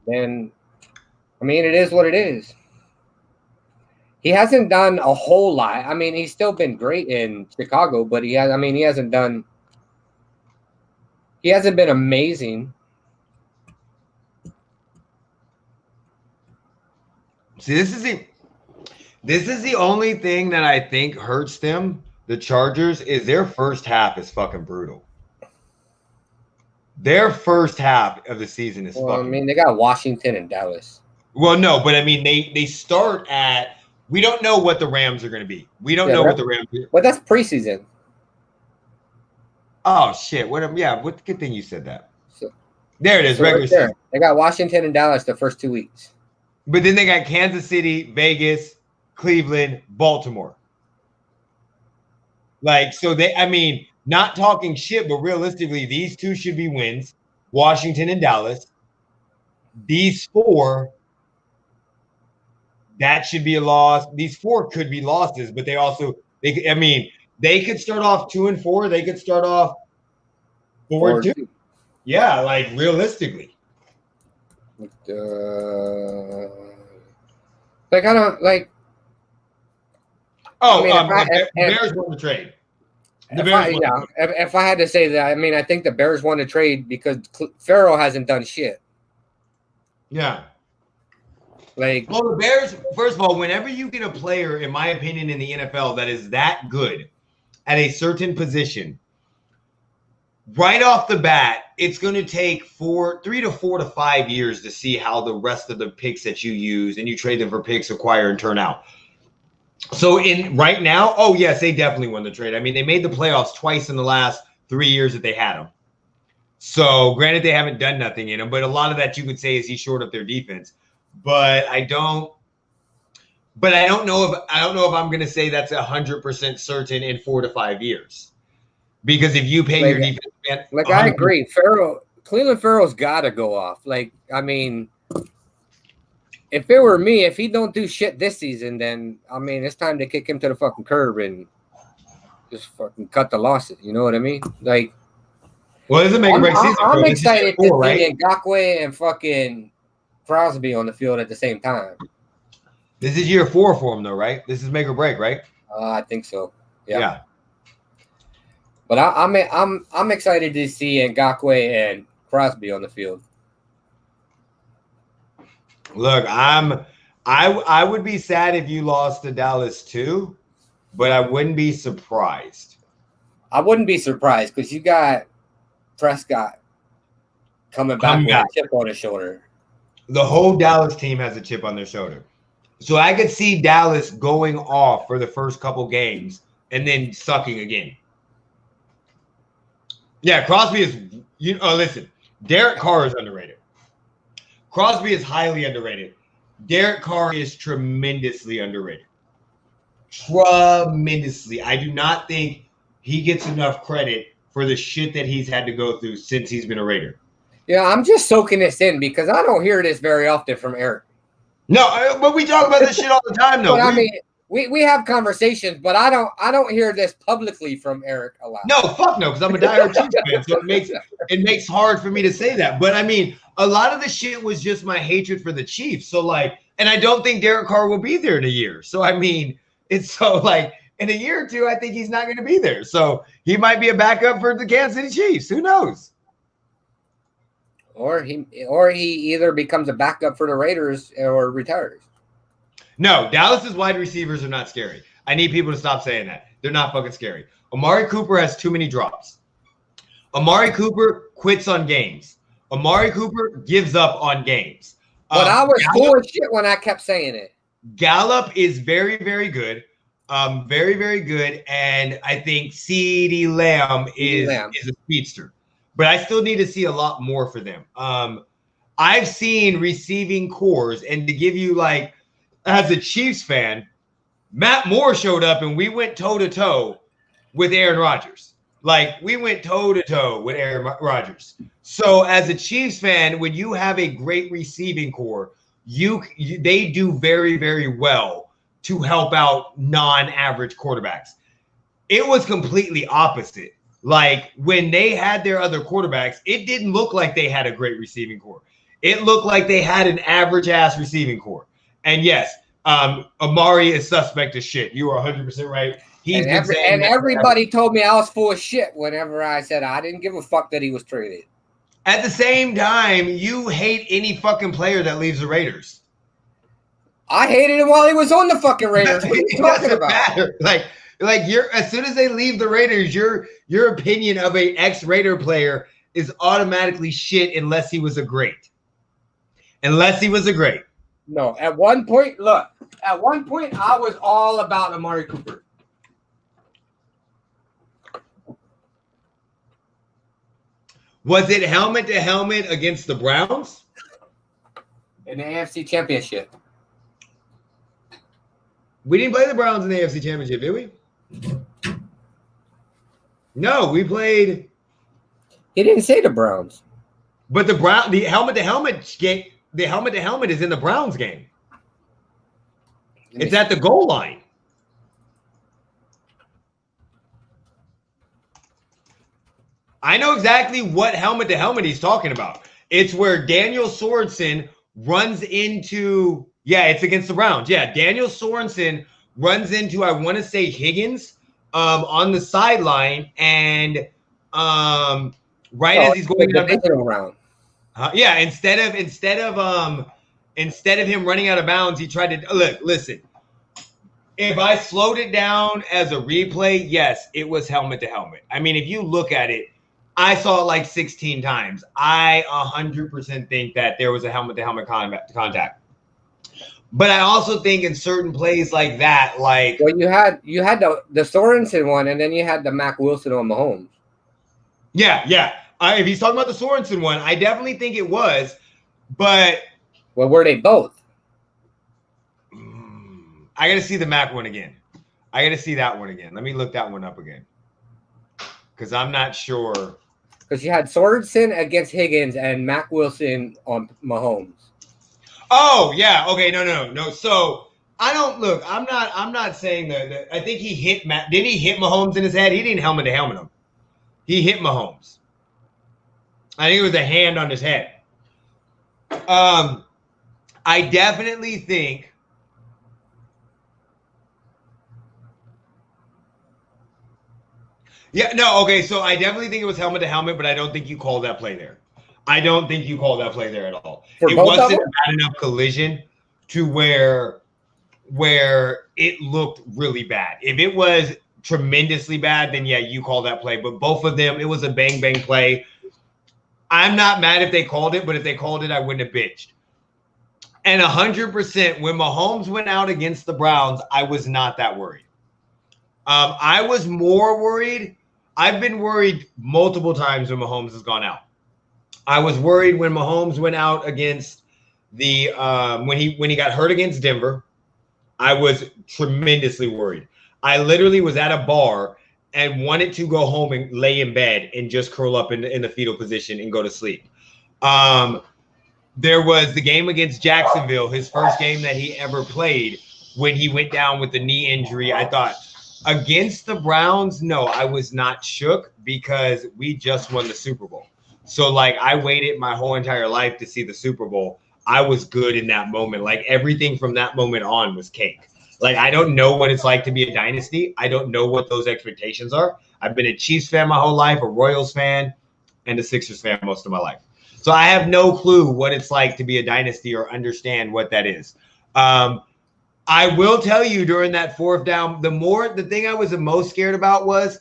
then, I mean, it is what it is. He hasn't done a whole lot. I mean, he's still been great in Chicago, but he hasn't been amazing. See, this is the only thing that I think hurts them, the Chargers, is their first half is fucking brutal. Their first half of the season is fucking. I mean, they got Washington and Dallas. Well, no, but I mean, they start at. We don't know what the Rams are going to be. We don't know what the Rams are. But that's preseason. Oh shit! What good thing you said that. So, there it is, regular season. They got Washington and Dallas the first 2 weeks. But then they got Kansas City, Vegas, Cleveland, Baltimore. Like, so not talking shit, but realistically, these two should be wins. Washington and Dallas. These 4, that should be a loss. These 4 could be losses, but they could start off 2-4. They could start off 4-2. Yeah, like realistically. Like I don't like. Oh, Bears won the trade. If I had to say that, I think the Bears won the trade because Farrell hasn't done shit. Yeah. Like, well, the Bears, first of all, whenever you get a player, in my opinion, in the NFL that is that good at a certain position, right off the bat, it's going to take 3 to 4 to 5 years to see how the rest of the picks that you use and you trade them for picks, acquire, and turn out. So right now, oh yes, they definitely won the trade. I mean, they made the playoffs twice in the last 3 years that they had them. So granted, they haven't done nothing in them, but a lot of that you could say is he shored up their defense. But I don't know if I'm going to say that's 100% certain in 4 to 5 years. Because if you pay your defense, man, I agree, Cleveland Farrell's got to go off. Like, I mean, if it were me, if he don't do shit this season, then it's time to kick him to the fucking curb and just fucking cut the losses. You know what I mean? Like, well, this is a make or break season. I'm excited to see Ngakoue and fucking Crosby on the field at the same time. This is year 4 for him, though, right? This is make or break, right? I think so. Yeah. But I'm excited to see Ngakoue and Crosby on the field. Look, I would be sad if you lost to Dallas too, but I wouldn't be surprised. I wouldn't be surprised because you got Prescott coming back with a chip on his shoulder. The whole Dallas team has a chip on their shoulder. So I could see Dallas going off for the first couple games and then sucking again. Yeah, Crosby is listen, Derek Carr is underrated. Crosby is highly underrated. Derek Carr is tremendously underrated. Tremendously. I do not think he gets enough credit for the shit that he's had to go through since he's been a Raider. Yeah, I'm just soaking this in because I don't hear this very often from Eric. No, but we talk about this shit all the time, though. But we have conversations, but I don't hear this publicly from Eric a lot. No, fuck no, because I'm a diehard Chiefs fan, so it makes hard for me to say that. But a lot of the shit was just my hatred for the Chiefs. So and I don't think Derek Carr will be there in a year. So it's so in a year or two, I think he's not going to be there. So he might be a backup for the Kansas City Chiefs. Who knows? Or he either becomes a backup for the Raiders or retires. No, Dallas's wide receivers are not scary. I need people to stop saying that. They're not fucking scary. Amari Cooper has too many drops. Amari Cooper quits on games. Amari Cooper gives up on games. But I was full of shit when I kept saying it. Gallup is very, very good. Very, very good. And I think CeeDee Lamb is a speedster. But I still need to see a lot more for them. I've seen receiving cores, and to give you as a Chiefs fan, Matt Moore showed up and we went toe-to-toe with Aaron Rodgers. We went toe-to-toe with Aaron Rodgers. So as a Chiefs fan, when you have a great receiving core, they do very, very well to help out non-average quarterbacks. It was completely opposite. When they had their other quarterbacks, it didn't look like they had a great receiving core. It looked like they had an average-ass receiving core. And yes, Amari is suspect as shit. You are 100% right. Everybody told me I was full of shit whenever I said I didn't give a fuck that he was traded. At the same time, you hate any fucking player that leaves the Raiders. I hated him while he was on the fucking Raiders. What are you talking about? Matter. You're as soon as they leave the Raiders, your opinion of a ex-Raider player is automatically shit unless he was a great. No, at one point, I was all about Amari Cooper. Was it helmet to helmet against the Browns? In the AFC Championship. We didn't play the Browns in the AFC Championship, did we? No, we played. He didn't say the Browns. But the helmet to helmet game, the helmet to helmet is in the Browns game. It's at the goal line. I know exactly what helmet to helmet he's talking about. It's where Daniel Sorensen runs into, it's against the Browns. Yeah, Daniel Sorensen runs into, I want to say, Higgins on the sideline, and as he's going around. Instead of him running out of bounds, he tried to listen. If I slowed it down as a replay, yes, it was helmet to helmet. I mean, if you look at it, I saw it like 16 times. I 100% think that there was a helmet to helmet contact. But I also think in certain plays like that, you had the Sorensen one, and then you had the Mac Wilson on Mahomes. Yeah. If he's talking about the Sorensen one, I definitely think it was. But were they both? I got to see the Mac one again. I got to see that one again. Let me look that one up again, because I'm not sure. Because you had Sorensen against Higgins and Mac Wilson on Mahomes. Oh yeah, okay, no. So I don't look. I'm not saying that. I think he hit Matt. Did he hit Mahomes in his head? He didn't helmet to helmet him. He hit Mahomes. I think it was a hand on his head. I definitely think. Yeah, no, okay, so I definitely think it was helmet to helmet, but I don't think you called that play there. I don't think you called that play there at all. It wasn't a bad enough collision to where it looked really bad. If it was tremendously bad, then yeah, you call that play. But both of them, it was a bang play. I'm not mad if they called it, but if they called it, I wouldn't have bitched. And 100%, when Mahomes went out against the Browns, I was not that worried. I was more worried. I've been worried multiple times when Mahomes has gone out. I was worried when Mahomes went out against the when he got hurt against Denver. I was tremendously worried. I literally was at a bar and wanted to go home and lay in bed and just curl up in the fetal position and go to sleep. There was the game against Jacksonville, his first game that he ever played, when he went down with the knee injury. I thought, against the Browns, no, I was not shook because we just won the Super Bowl. So, I waited my whole entire life to see the Super Bowl. I was good in that moment. Everything from that moment on was cake. I don't know what it's like to be a dynasty. I don't know what those expectations are. I've been a Chiefs fan my whole life, a Royals fan, and a Sixers fan most of my life. So I have no clue what it's like to be a dynasty or understand what that is. I will tell you, during that fourth down, the thing I was the most scared about was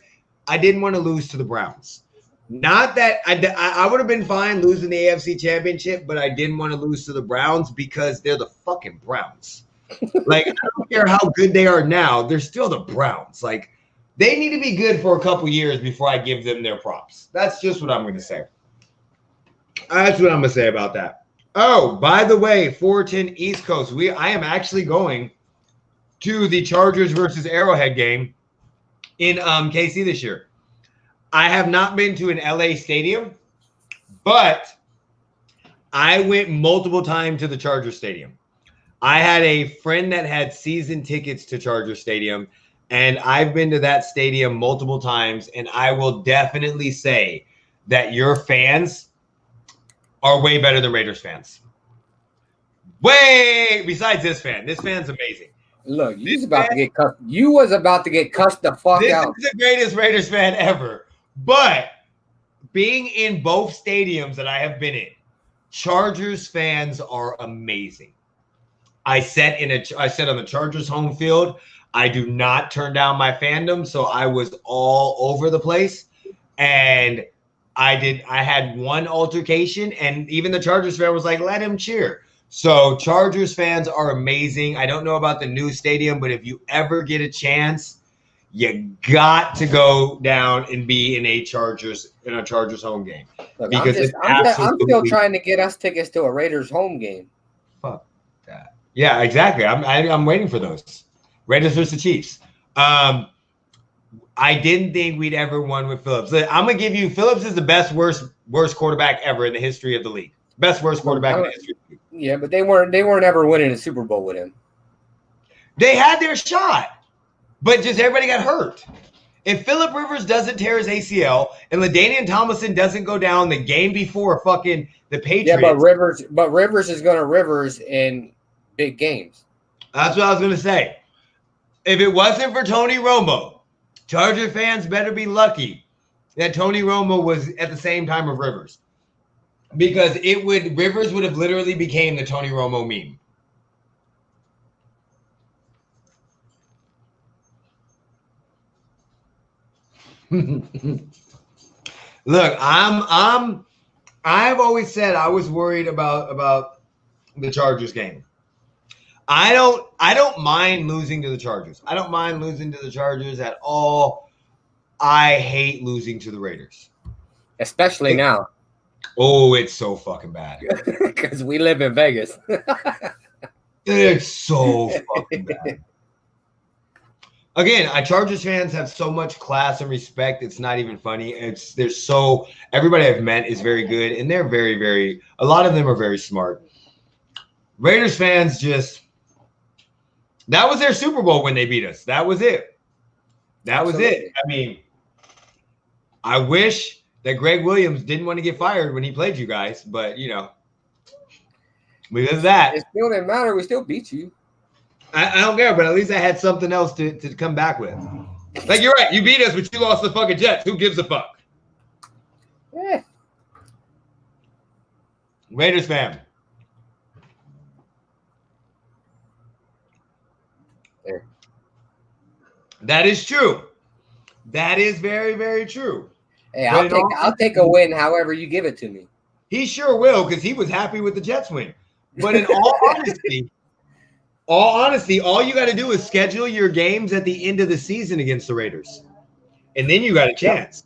I didn't want to lose to the Browns. Not that I would have been fine losing the AFC Championship, but I didn't want to lose to the Browns because they're the fucking Browns. I don't care how good they are now. They're still the Browns. They need to be good for a couple years before I give them their props. That's just what I'm going to say. That's what I'm going to say about that. Oh, by the way, 410 East Coast. I am actually going to the Chargers versus Arrowhead game in KC this year. I have not been to an LA stadium, but I went multiple times to the Chargers Stadium. I had a friend that had season tickets to Charger Stadium, and I've been to that stadium multiple times, and I will definitely say that your fans are way better than Raiders fans. Besides this fan's amazing. Look, you was about to get cussed the fuck out. This is the greatest Raiders fan ever. But being in both stadiums that I have been in, Chargers fans are amazing. I sat on the Chargers home field. I do not turn down my fandom, so I was all over the place. And I had one altercation, and even the Chargers fan was like, let him cheer. So Chargers fans are amazing. I don't know about the new stadium, but if you ever get a chance, you got to go down and be in a Chargers home game. Look, Because I'm still trying to get us tickets to a Raiders home game. Fuck that. Yeah, exactly. I'm waiting for those. Raiders versus the Chiefs. I didn't think we'd ever won with Phillips. I'm gonna give you Phillips is the worst quarterback ever in the history of the league. Worst quarterback in the history of the league. Yeah, but they weren't ever winning a Super Bowl with him. They had their shot, but just everybody got hurt. If Phillip Rivers doesn't tear his ACL and LaDainian Tomlinson doesn't go down the game before fucking the Patriots. Yeah, but Rivers is gonna Rivers in big games. That's what I was gonna say. If it wasn't for Tony Romo, Charger fans better be lucky that Tony Romo was at the same time of Rivers. Because Rivers would have literally became the Tony Romo meme. Look, I've always said I was worried about the Chargers game. I don't mind losing to the Chargers. I don't mind losing to the Chargers at all. I hate losing to the Raiders. Especially now. Oh, it's so fucking bad. Because we live in Vegas. It's so fucking bad. Again, Chargers fans have so much class and respect. It's not even funny. Everybody I've met is very good, and they're very, very. A lot of them are very smart. Raiders fans that was their Super Bowl when they beat us. That was it. That was it. I mean, I wish that Greg Williams didn't want to get fired when he played you guys, but because of that, it still didn't matter. We still beat you. I don't care, but at least I had something else to come back with. Like, you're right. You beat us, but you lost the fucking Jets. Who gives a fuck? Yeah. Raiders fan. There. That is true. That is very, very true. Hey, I'll take a win however you give it to me. He sure will, because he was happy with the Jets win. But in all honesty, all you got to do is schedule your games at the end of the season against the Raiders, and then you got a chance.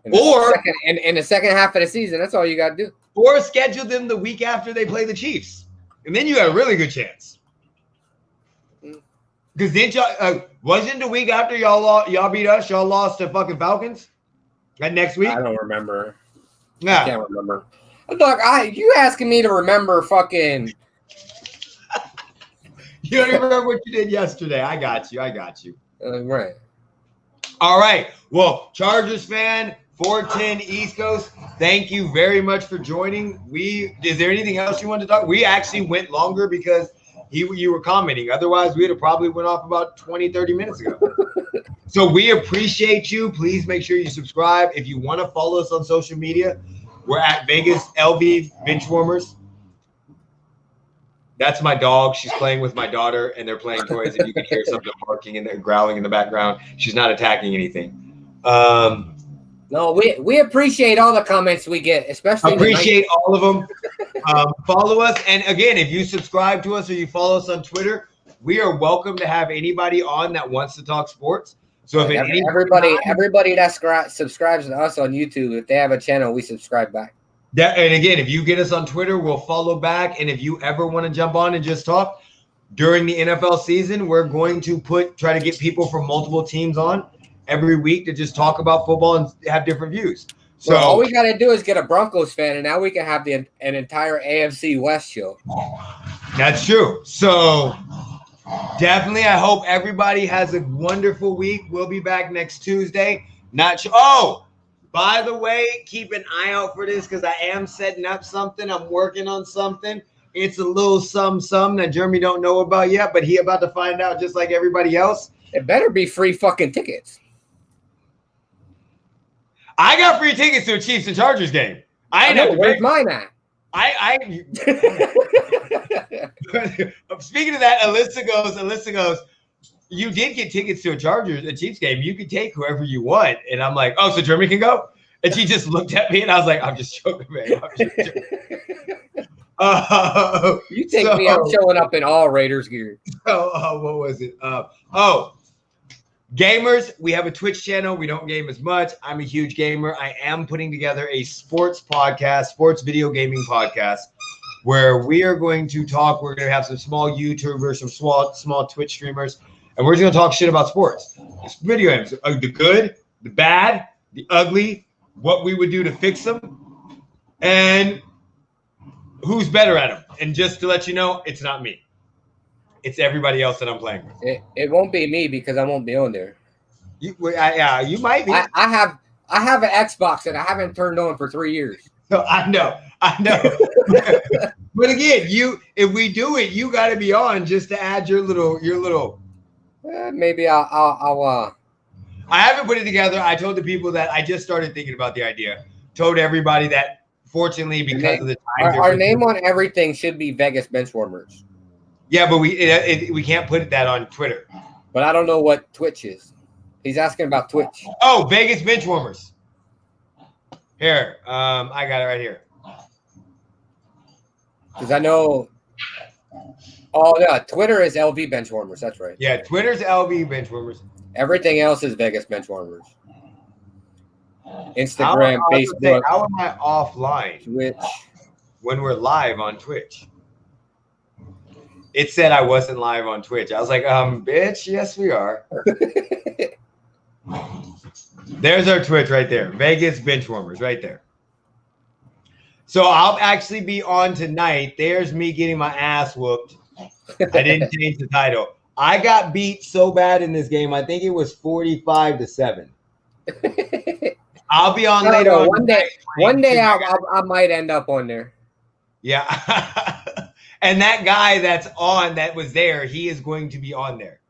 In the second half of the season, that's all you got to do. Or schedule them the week after they play the Chiefs, and then you got a really good chance. Because then wasn't the week after y'all beat us, y'all lost to fucking Falcons? That next week? I don't remember. Yeah. I can't remember. Look, you asking me to remember fucking. You don't even remember what you did yesterday. I got you. Right. All right. Well, Chargers fan, 410 East Coast, thank you very much for joining. Is there anything else you want to talk? We actually went longer because you were commenting. Otherwise, we would have probably went off about 20, 30 minutes ago. So we appreciate you. Please make sure you subscribe. If you want to follow us on social media, we're at Vegas LV Benchwarmers. That's my dog. She's playing with my daughter, and they're playing toys, and you can hear something barking and growling in the background. She's not attacking anything. No, we appreciate all the comments we get, especially appreciate all of them. Follow us, and again, if you subscribe to us or you follow us on Twitter, we are welcome to have anybody on that wants to talk sports. So if everybody that subscribes to us on YouTube, if they have a channel, we subscribe back. And again, if you get us on Twitter, we'll follow back. And if you ever want to jump on and just talk during the NFL season, we're going to try to get people from multiple teams on every week to just talk about football and have different views. So all we got to do is get a Broncos fan, and now we can have an entire AFC West show. That's true. So definitely, I hope everybody has a wonderful week. We'll be back next Tuesday. By the way, keep an eye out for this because I am setting up something. I'm working on something. It's a little some that Jeremy don't know about yet, but he about to find out just like everybody else. It better be free fucking tickets. I got free tickets to a Chiefs and Chargers game. I ain't have to where's mine at? Speaking of that, Alyssa goes, you did get tickets to a Chiefs game. You could take whoever you want. And I'm like, oh, so Jeremy can go? And she just looked at me and I was like, I'm just joking, man. You take me, I'm showing up in all Raiders gear. So, what was it? Gamers, we have a Twitch channel. We don't game as much. I'm a huge gamer. I am putting together a sports podcast, sports video gaming podcast, where we are going to talk. We're going to have some small YouTubers, some small Twitch streamers, and we're just going to talk shit about sports. It's video games, the good, the bad, the ugly, what we would do to fix them, and who's better at them. And just to let you know, it's not me. It's everybody else that I'm playing with. It won't be me because I won't be on there. You might be. I have an Xbox that I haven't turned on for 3 years. No, I know. But again, if we do it, you got to be on just to add your little. Maybe I'll. I haven't put it together. I told the people that I just started thinking about the idea. Told everybody that, fortunately, because of the time, our name on everything should be Vegas Benchwarmers. Yeah, but we can't put that on Twitter. But I don't know what Twitch is. He's asking about Twitch. Oh, Vegas Benchwarmers. Here, I got it right here. Because I know. Oh yeah, Twitter is LV Benchwarmers. That's right. Yeah, Twitter's LV Benchwarmers. Everything else is Vegas Benchwarmers. Instagram, Facebook. How am I offline? Twitch. When we're live on Twitch. It said I wasn't live on Twitch. I was like, bitch, yes, we are. There's our Twitch right there. Vegas Benchwarmers right there. So I'll actually be on tonight. There's me getting my ass whooped. I didn't change the title. I got beat so bad in this game. I think it was 45-7. I'll be on later. One day I might end up on there. Yeah. And that guy that was there, he is going to be on there.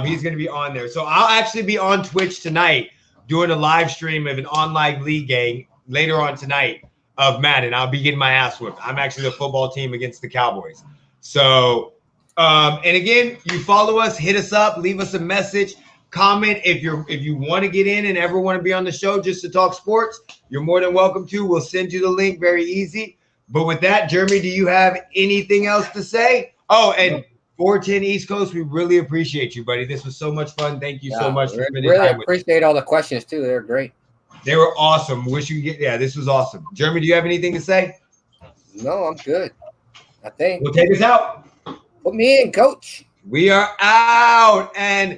He's going to be on there. So I'll actually be on Twitch tonight doing a live stream of an online league game later on tonight of Madden. I'll be getting my ass whipped. I'm actually the football team against the Cowboys. So, and again, you follow us, hit us up, leave us a message, comment if you want to get in and ever want to be on the show just to talk sports. You're more than welcome to. We'll send you the link, very easy. But with that, Jeremy, do you have anything else to say? Oh, and 410 East Coast, we really appreciate you, buddy. This was so much fun. Thank you so much for spending really time with us. Appreciate all the questions too. They're great. They were awesome. Wish you could get. Yeah, this was awesome. Jeremy, do you have anything to say? No, I'm good. I think. Well, take us out. Put me in, coach. We are out. And